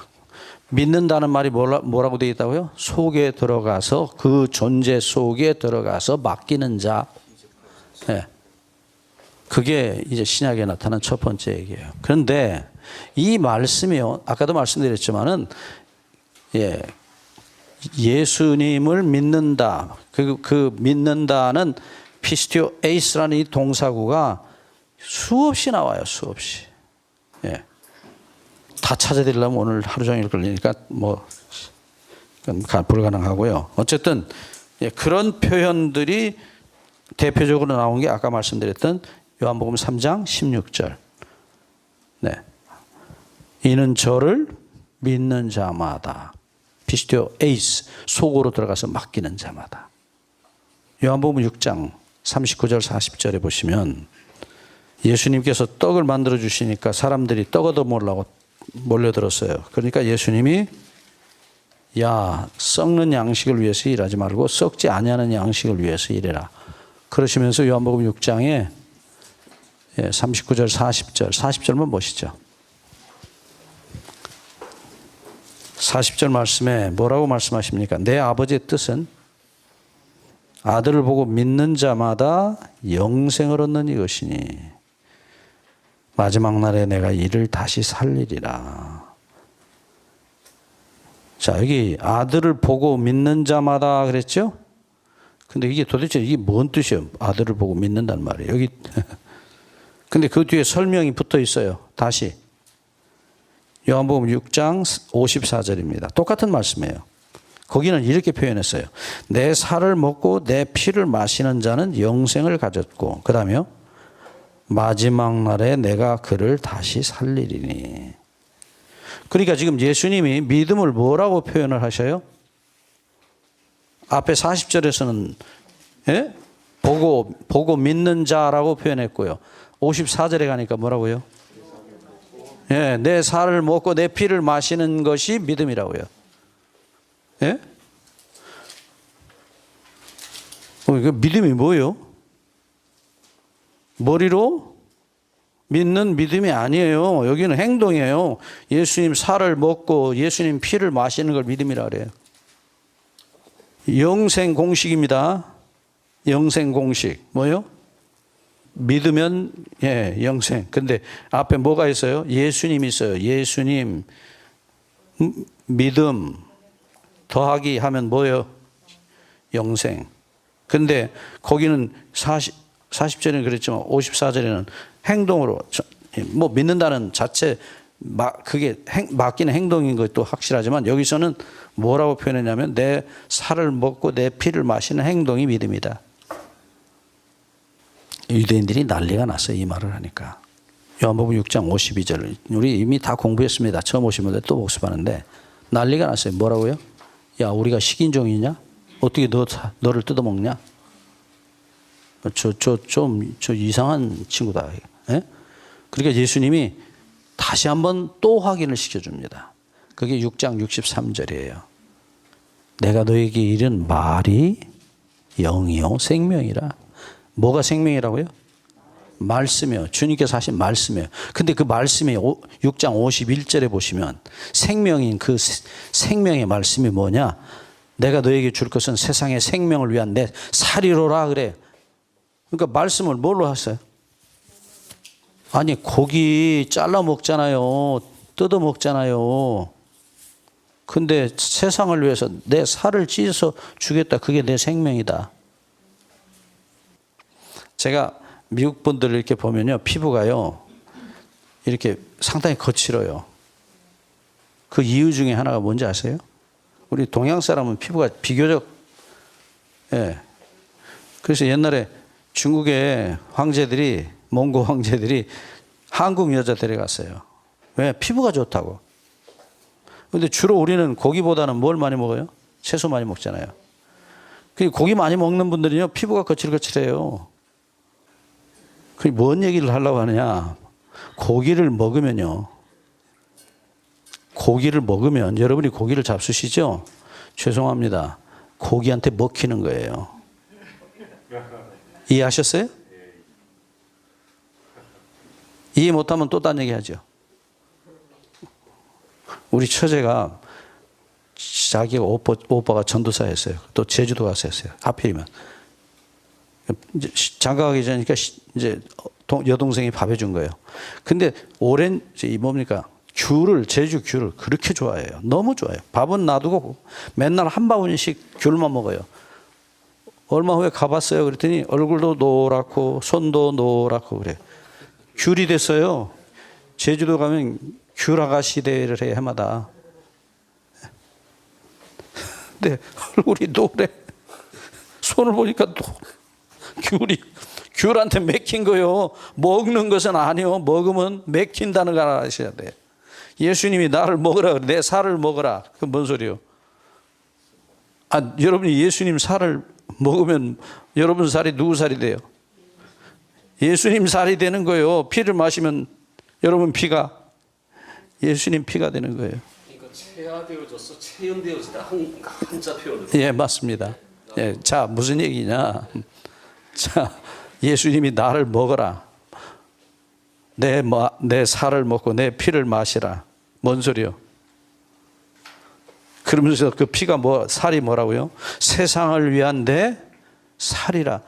믿는다는 말이 뭐라고 되어 있다고요? 속에 들어가서 그 존재 속에 들어가서 맡기는 자. 네. 그게 이제 신약에 나타난 첫 번째 얘기예요. 그런데 이 말씀이요. 아까도 말씀드렸지만은 예수님을 믿는다. 그 믿는다는 피스티오 에이스라는 이 동사구가 수없이 나와요. 수없이. 예. 다 찾아드리려면 오늘 하루 종일 걸리니까 뭐 불가능하고요. 어쨌든 그런 표현들이 대표적으로 나온 게 아까 말씀드렸던 요한복음 3장 16절. 네. 이는 저를 믿는 자마다 피스티오 에이스 속으로 들어가서 맡기는 자마다. 요한복음 6장 39절 40절에 보시면 예수님께서 떡을 만들어 주시니까 사람들이 떡 얻어 먹으려고 몰려들었어요. 그러니까 예수님이 야 썩는 양식을 위해서 일하지 말고 썩지 아니하는 양식을 위해서 일해라. 그러시면서 요한복음 6장에 39절 40절만 보시죠. 40절 말씀에 뭐라고 말씀하십니까? 내 아버지의 뜻은 아들을 보고 믿는 자마다 영생을 얻는 이것이니 마지막 날에 내가 이를 다시 살리리라. 자, 여기 아들을 보고 믿는 자마다 그랬죠? 근데 이게 도대체 이게 뭔 뜻이에요? 아들을 보고 믿는다는 말이에요. 여기 근데 그 뒤에 설명이 붙어 있어요. 다시 요한복음 6장 54절입니다. 똑같은 말씀이에요. 거기는 이렇게 표현했어요. 내 살을 먹고 내 피를 마시는 자는 영생을 가졌고 그 다음에요. 마지막 날에 내가 그를 다시 살리리니. 그러니까 지금 예수님이 믿음을 뭐라고 표현을 하셔요? 앞에 40절에서는 보고 믿는 자라고 표현했고요. 54절에 가니까 뭐라고요? 내 살을 먹고 내 피를 마시는 것이 믿음이라고요. 예? 그 믿음이 뭐예요? 머리로 믿는 믿음이 아니에요. 여기는 행동이에요. 예수님 살을 먹고 예수님 피를 마시는 걸 믿음이라 그래요. 영생 공식입니다. 영생 공식. 뭐요? 믿으면 영생. 근데 앞에 뭐가 있어요? 예수님 있어요. 예수님 믿음 더하기 하면 뭐예요? 영생. 근데 거기는 40절에는 그랬지만 54절에는 행동으로 뭐 믿는다는 자체 그게 맡기는 행동인 것도 확실하지만 여기서는 뭐라고 표현했냐면 내 살을 먹고 내 피를 마시는 행동이 믿음이다. 유대인들이 난리가 났어요. 이 말을 하니까. 요한복음 6장 52절. 우리 이미 다 공부했습니다. 처음 오신 분들 또 복습하는데 난리가 났어요. 뭐라고요? 야 우리가 식인종이냐? 어떻게 너를 뜯어먹냐? 저 이상한 친구다. 예? 그러니까 예수님이 다시 한번 또 확인을 시켜줍니다. 그게 6장 63절이에요. 내가 너에게 이른 말이 영이요 생명이라. 뭐가 생명이라고요? 말씀이요. 주님께서 하신 말씀이에요. 근데 그 말씀이 6장 51절에 보시면 생명인 그 생명의 말씀이 뭐냐? 내가 너에게 줄 것은 세상의 생명을 위한 내 살이로라 그래. 그러니까 말씀을 뭘로 하세요? 아니 고기 잘라 먹잖아요. 뜯어 먹잖아요. 근데 세상을 위해서 내 살을 찢어서 주겠다. 그게 내 생명이다. 제가 미국 분들을 이렇게 보면요. 피부가요. 이렇게 상당히 거칠어요. 그 이유 중에 하나가 뭔지 아세요? 우리 동양 사람은 피부가 비교적 그래서 옛날에 중국의 황제들이 몽고 황제들이 한국 여자 데려갔어요. 왜? 피부가 좋다고. 근데 주로 우리는 고기보다는 뭘 많이 먹어요? 채소 많이 먹잖아요. 그 고기 많이 먹는 분들은요, 피부가 거칠거칠해요. 그게 뭔 얘기를 하려고 하느냐? 고기를 먹으면요. 고기를 먹으면 여러분이 고기를 잡수시죠? 죄송합니다. 고기한테 먹히는 거예요. 이해하셨어요? 이해 못하면 또 딴 얘기 하죠. 우리 처제가 자기가 오빠가 전도사였어요. 또 제주도 가서 했어요. 하필이면. 이제 장가 가기 전이니까 이제 여동생이 밥 해준 거예요. 근데 오랜, 이 뭡니까? 제주 귤을 그렇게 좋아해요. 너무 좋아해요. 밥은 놔두고 맨날 한 바구니씩 귤만 먹어요. 얼마 후에 가봤어요. 그랬더니 얼굴도 노랗고 손도 노랗고 그래. 귤이 됐어요. 제주도 가면 귤 아가씨 대회를 해, 해마다. 근데 얼굴이 노래. 손을 보니까 또 귤한테 맥힌 거요. 먹는 것은 아니요. 먹으면 맥힌다는 걸 아셔야 돼. 예수님이 나를 먹으라 그래. 내 살을 먹으라. 그 뭔 소리요? 여러분이 예수님 살을 먹으면 여러분 살이 누구 살이 돼요? 예수님 살이 되는 거예요. 피를 마시면 여러분 피가 예수님 피가 되는 거예요. 그러니까 체화되어져서 체연되어지다 한자 표현으로. 예, 맞습니다. 예, 자, 무슨 얘기냐? 자, 예수님이 나를 먹어라. 내 살을 먹고 내 피를 마시라. 뭔 소리요? 그러면서 그 피가 살이 뭐라고요? 세상을 위한 내 살이라.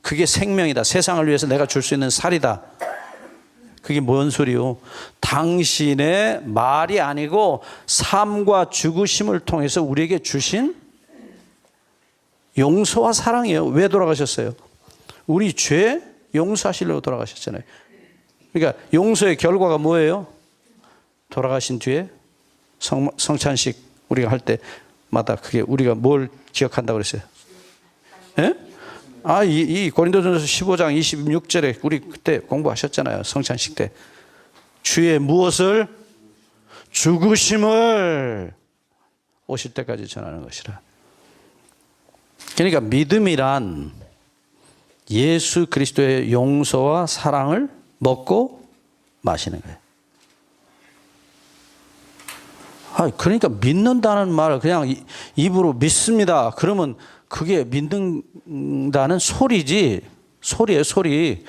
그게 생명이다. 세상을 위해서 내가 줄 수 있는 살이다. 그게 뭔 소리요? 당신의 말이 아니고 삶과 죽으심을 통해서 우리에게 주신 용서와 사랑이에요. 왜 돌아가셨어요? 우리 죄 용서하시려고 돌아가셨잖아요. 그러니까 용서의 결과가 뭐예요? 돌아가신 뒤에 성찬식 우리가 할 때마다 그게 우리가 뭘 기억한다고 그랬어요? 예? 이 고린도전서 15장 26절에 우리 그때 공부하셨잖아요. 성찬식 때. 주의 무엇을? 죽으심을 오실 때까지 전하는 것이라. 그러니까 믿음이란 예수 그리스도의 용서와 사랑을 먹고 마시는 거예요. 그러니까 믿는다는 말 그냥 입으로 믿습니다. 그러면 그게 믿는다는 소리지. 소리예요, 소리.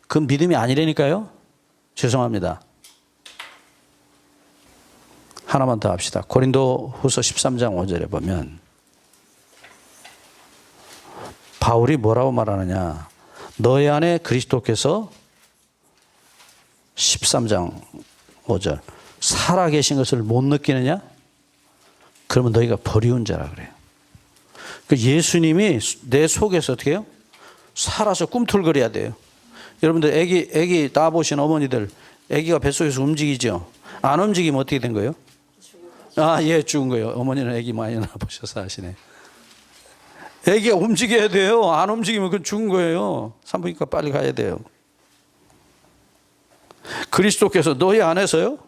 그 믿음이 아니라니까요. 죄송합니다. 하나만 더 합시다. 고린도 후서 13장 5절에 보면 바울이 뭐라고 말하느냐. 너희 안에 그리스도께서 13장 5절 살아계신 것을 못 느끼느냐? 그러면 너희가 버리운 자라 그래요. 예수님이 내 속에서 어떻게 해요? 살아서 꿈틀거려야 돼요. 여러분들 애기 낳아보신 어머니들 애기가 뱃속에서 움직이죠? 안 움직이면 어떻게 된 거예요? 예, 죽은 거예요. 어머니는 애기 많이 낳아보셔서 아시네. 애기가 움직여야 돼요. 안 움직이면 그건 죽은 거예요. 산부인과 빨리 가야 돼요. 그리스도께서 너희 안에서요?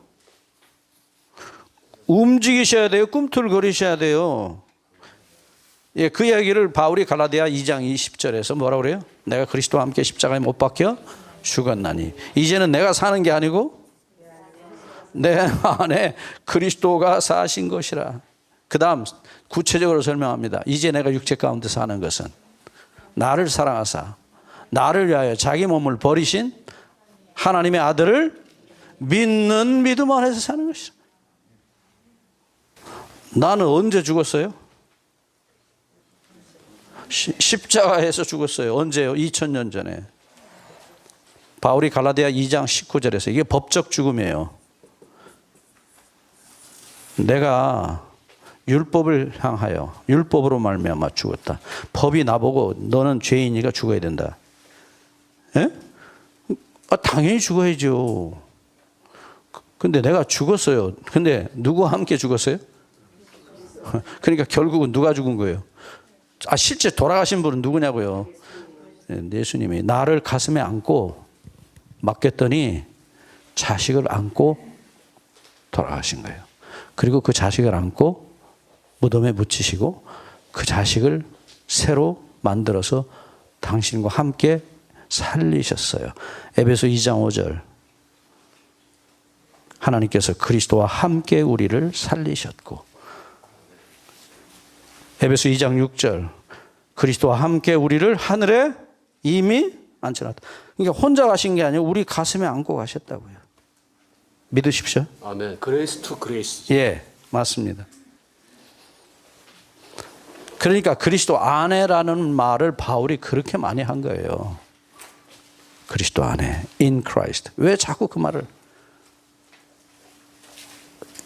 움직이셔야 돼요. 꿈틀거리셔야 돼요. 예, 그 이야기를 바울이 갈라디아 2장 20절에서 뭐라고 그래요? 내가 그리스도와 함께 십자가에 못 박혀 죽었나니 이제는 내가 사는 게 아니고 내 안에 그리스도가 사신 것이라. 그 다음 구체적으로 설명합니다. 이제 내가 육체 가운데 사는 것은 나를 사랑하사 나를 위하여 자기 몸을 버리신 하나님의 아들을 믿는 믿음 안에서 사는 것이라. 나는 언제 죽었어요? 십자가에서 죽었어요. 언제요? 2000년 전에. 바울이 갈라디아 2장 19절에서 이게 법적 죽음이에요. 내가 율법을 향하여 율법으로 말미암아 죽었다. 법이 나보고 너는 죄인이니까 죽어야 된다. 예? 당연히 죽어야죠. 근데 내가 죽었어요. 근데 누구와 함께 죽었어요? 그러니까 결국은 누가 죽은 거예요? 실제 돌아가신 분은 누구냐고요? 예수님이 나를 가슴에 안고 맡겼더니 자식을 안고 돌아가신 거예요. 그리고 그 자식을 안고 무덤에 묻히시고 그 자식을 새로 만들어서 당신과 함께 살리셨어요. 에베소 2장 5절. 하나님께서 그리스도와 함께 우리를 살리셨고, 에베소 2장 6절. 그리스도와 함께 우리를 하늘에 이미 앉혀놨다. 그러니까 혼자 가신 게 아니고 우리 가슴에 안고 가셨다고요. 믿으십시오. 아멘. 그레이스 투 그레이스. 예, 맞습니다. 그러니까 그리스도 안에라는 말을 바울이 그렇게 많이 한 거예요. 그리스도 안에, in Christ. 왜 자꾸 그 말을?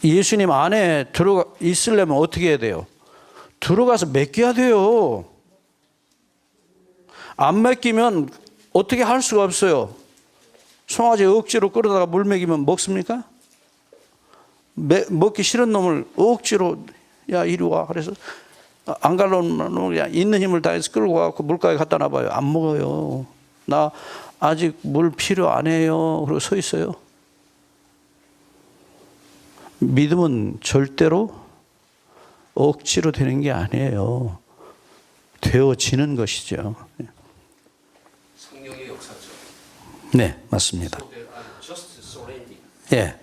예수님 안에 들어가 있으려면 어떻게 해야 돼요? 들어가서 맡겨야 돼요. 안 맡기면 어떻게 할 수가 없어요. 송아지 억지로 끌어다가 물 먹이면 먹습니까? 먹기 싫은 놈을 억지로 야 이리 와 그래서 안 갈라는 놈을 있는 힘을 다해서 끌고 가고 물가에 갖다 놔봐요. 안 먹어요. 나 아직 물 필요 안 해요. 그러고 서 있어요. 믿음은 절대로 억지로 되는 게 아니에요. 되어지는 것이죠. 성령의 역사죠. 네, 맞습니다. Just surrendering. 예.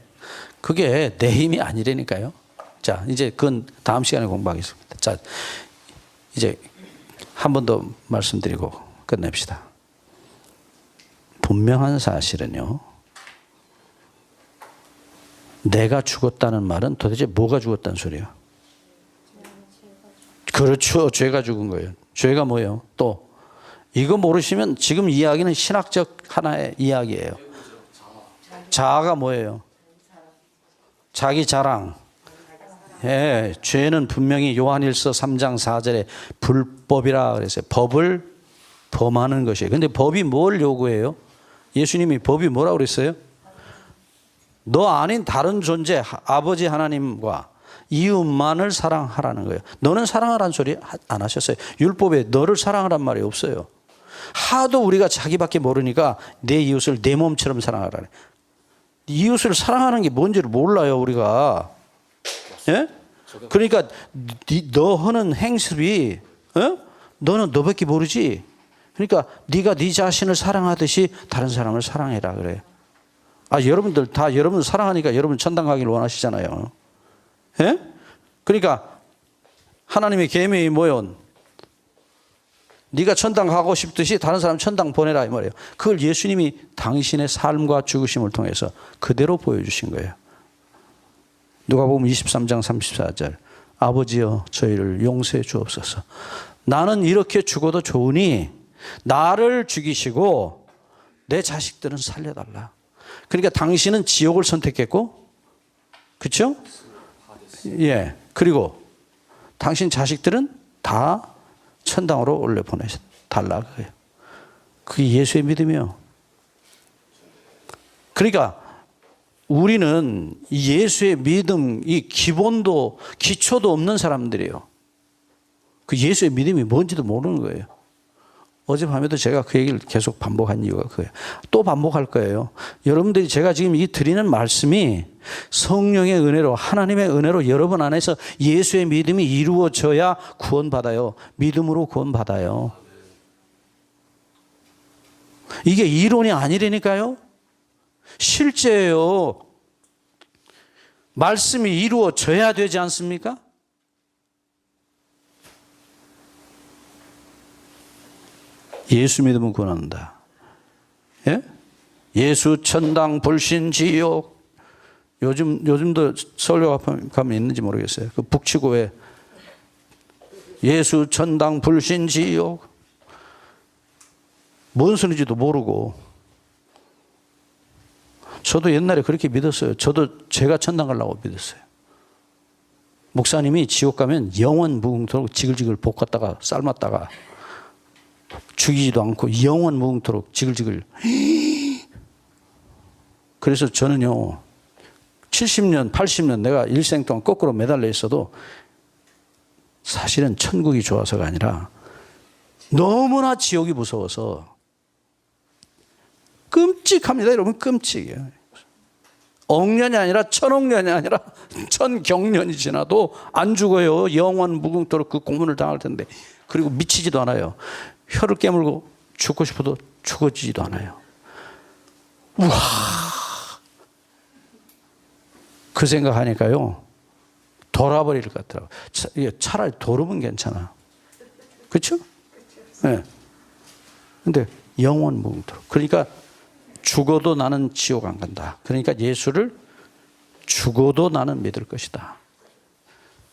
그게 내 힘이 아니라니까요. 자, 이제 그건 다음 시간에 공부하겠습니다. 자, 이제 한 번 더 말씀드리고 끝냅시다. 분명한 사실은요. 내가 죽었다는 말은 도대체 뭐가 죽었다는 소리야? 그렇죠. 죄가 죽은 거예요. 죄가 뭐예요? 또 이거 모르시면 지금 이야기는 신학적 하나의 이야기예요. 자아가 뭐예요? 자기 자랑. 예, 죄는 분명히 요한일서 3장 4절에 불법이라 그랬어요. 법을 범하는 것이에요. 근데 법이 뭘 요구해요? 예수님이 법이 뭐라고 그랬어요? 너 아닌 다른 존재, 아버지 하나님과 이웃만을 사랑하라는 거예요. 너는 사랑하라는 소리 안 하셨어요. 율법에 너를 사랑하란 말이 없어요. 하도 우리가 자기밖에 모르니까 내 이웃을 내 몸처럼 사랑하라네. 이웃을 사랑하는 게 뭔지를 몰라요, 우리가. 예? 그러니까 너 하는 행습이 너는 너밖에 모르지. 그러니까 네가 네 자신을 사랑하듯이 다른 사람을 사랑해라 그래. 아, 여러분들 다 여러분 사랑하니까 여러분 천당 가기를 원하시잖아요. 예? 그러니까 하나님의 계명이 뭐요? 네가 천당 가고 싶듯이 다른 사람 천당 보내라 이 말이에요. 그걸 예수님이 당신의 삶과 죽으심을 통해서 그대로 보여주신 거예요. 누가복음 23장 34절. 아버지여 저희를 용서해 주옵소서. 나는 이렇게 죽어도 좋으니 나를 죽이시고 내 자식들은 살려달라. 그러니까 당신은 지옥을 선택했고, 그렇죠? 예. 그리고 당신 자식들은 다 천당으로 올려 보내달라 그래요. 그게 예수의 믿음이요. 그러니까 우리는 예수의 믿음, 이 기본도 기초도 없는 사람들이에요. 그 예수의 믿음이 뭔지도 모르는 거예요. 어젯밤에도 제가 그 얘기를 계속 반복한 이유가 그거예요. 또 반복할 거예요. 여러분들이 제가 지금 이 드리는 말씀이 성령의 은혜로, 하나님의 은혜로 여러분 안에서 예수의 믿음이 이루어져야 구원받아요. 믿음으로 구원받아요. 이게 이론이 아니라니까요. 실제예요. 말씀이 이루어져야 되지 않습니까? 예수 믿으면 구원한다. 예? 예수 천당 불신 지옥. 요즘도 설교 가면 있는지 모르겠어요. 그 북치고에 예수 천당 불신 지옥. 뭔 소리인지도 모르고. 저도 옛날에 그렇게 믿었어요. 저도 제가 천당 가려고 믿었어요. 목사님이 지옥 가면 영원 무궁토록 지글지글 볶았다가 삶았다가 죽이지도 않고 영원 무궁토록 지글지글. 그래서 저는요 70년 80년 내가 일생 동안 거꾸로 매달려 있어도 사실은 천국이 좋아서가 아니라 너무나 지옥이 무서워서 끔찍합니다. 여러분 끔찍해요. 억년이 아니라 천억년이 아니라 천경년이 지나도 안 죽어요. 영원 무궁토록 그 고문을 당할 텐데. 그리고 미치지도 않아요. 혀를 깨물고 죽고 싶어도 죽어지지도 않아요. 우와. 그 생각하니까요. 돌아버릴 것 같더라고요. 차라리 돌으면 괜찮아. 그렇죠? 네. 근데 영원 무궁토록. 그러니까 죽어도 나는 지옥 안 간다. 그러니까 예수를 죽어도 나는 믿을 것이다.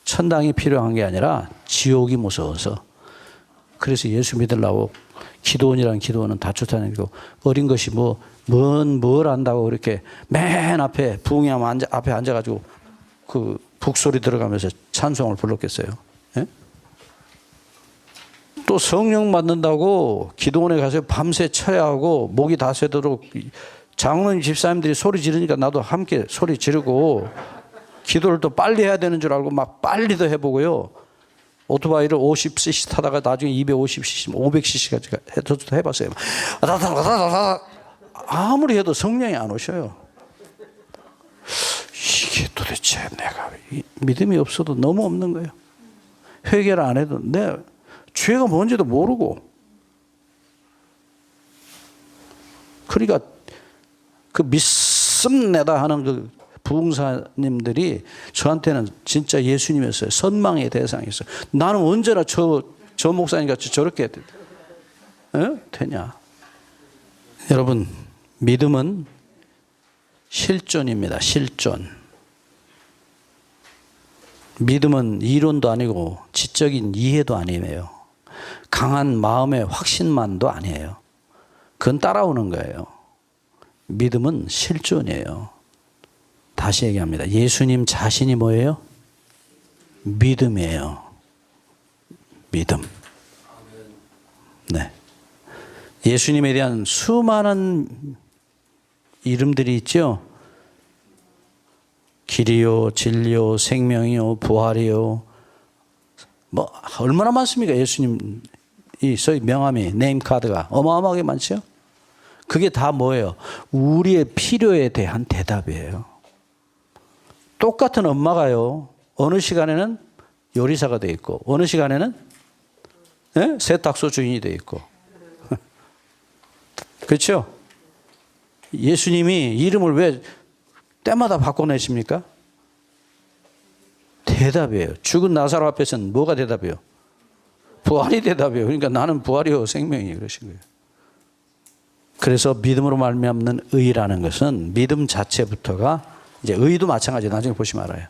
천당이 필요한 게 아니라 지옥이 무서워서. 그래서 예수 믿으려고 기도원이라는 기도원은 다 쫓아내고 어린 것이 뭘 안다고 이렇게 맨 앞에 부흥회하면 앞에 앉아가지고 그 북소리 들어가면서 찬송을 불렀겠어요. 예? 또 성령 받는다고 기도원에 가서 밤새 쳐야 하고 목이 다 새도록 장로님 집사님들이 소리 지르니까 나도 함께 소리 지르고 기도를 또 빨리 해야 되는 줄 알고 막 빨리도 해보고요. 오토바이를 50cc 타다가 나중에 250cc, 500cc까지 해봤어요. 아무리 해도 성령이 안 오셔요. 이게 도대체 내가 믿음이 없어도 너무 없는 거예요. 회개를 안 해도 내 죄가 뭔지도 모르고. 그러니까 그 믿습내다 하는 그 부흥사님들이 저한테는 진짜 예수님이었어요. 선망의 대상이었어요. 나는 언제나 저 목사님 같이 저렇게 되냐. 여러분, 믿음은 실존입니다. 실존. 믿음은 이론도 아니고 지적인 이해도 아니에요. 강한 마음의 확신만도 아니에요. 그건 따라오는 거예요. 믿음은 실존이에요. 다시 얘기합니다. 예수님 자신이 뭐예요? 믿음이에요. 믿음. 네. 예수님에 대한 수많은 이름들이 있죠. 길이요, 진리요, 생명이요, 부활이요. 얼마나 많습니까? 예수님 이 소위 명함이, 네임카드가 어마어마하게 많죠. 그게 다 뭐예요? 우리의 필요에 대한 대답이에요. 똑같은 엄마가요, 어느 시간에는 요리사가 돼 있고 어느 시간에는 세탁소 주인이 돼 있고. 그렇죠? 예수님이 이름을 왜 때마다 바꿔내십니까? 대답이에요. 죽은 나사로 앞에서는 뭐가 대답이에요? 부활이 대답이에요. 그러니까 나는 부활이요 생명이에요. 그러신 거예요. 그래서 믿음으로 말미암는 의라는 것은 믿음 자체부터가, 이제 의도 마찬가지예요. 나중에 보시면 알아요.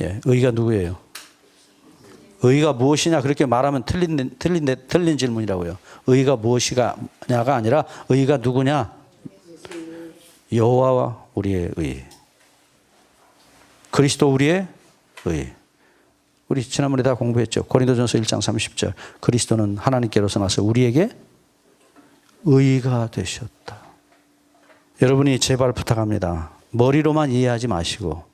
예, 의가 누구예요? 의가 무엇이냐 그렇게 말하면 틀린 질문이라고요. 의가 무엇이냐가 아니라 의가 누구냐? 여호와와 우리의 의. 그리스도 우리의 의. 우리 지난번에 다 공부했죠. 고린도전서 1장 30절. 그리스도는 하나님께로서 나서 우리에게 의가 되셨다. 여러분이 제발 부탁합니다. 머리로만 이해하지 마시고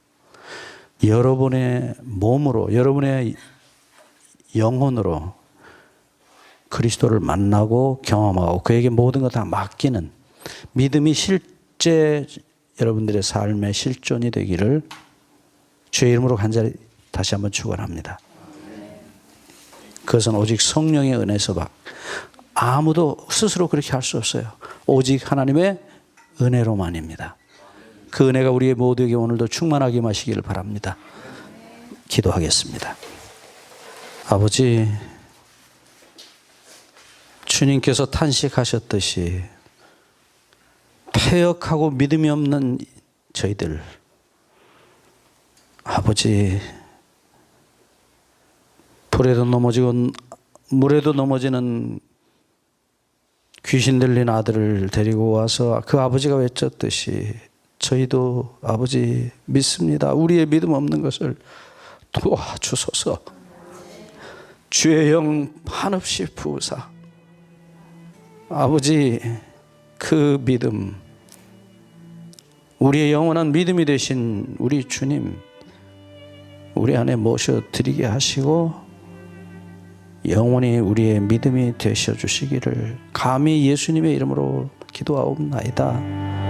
여러분의 몸으로, 여러분의 영혼으로 그리스도를 만나고 경험하고 그에게 모든 것 다 맡기는 믿음이 실제 여러분들의 삶의 실존이 되기를 주의 이름으로 간절히 다시 한번 축원합니다. 그것은 오직 성령의 은혜서 아무도 스스로 그렇게 할 수 없어요. 오직 하나님의 은혜로만입니다. 그 은혜가 우리의 모두에게 오늘도 충만하게 마시기를 바랍니다. 기도하겠습니다. 아버지, 주님께서 탄식하셨듯이 패역하고 믿음이 없는 저희들, 아버지, 불에도 넘어지고 물에도 넘어지는 귀신 들린 아들을 데리고 와서 그 아버지가 외쳤듯이 저희도 아버지 믿습니다. 우리의 믿음 없는 것을 도와주소서. 주의 영 한없이 부으사 아버지 그 믿음, 우리의 영원한 믿음이 되신 우리 주님 우리 안에 모셔드리게 하시고 영원히 우리의 믿음이 되셔 주시기를 감히 예수님의 이름으로 기도하옵나이다.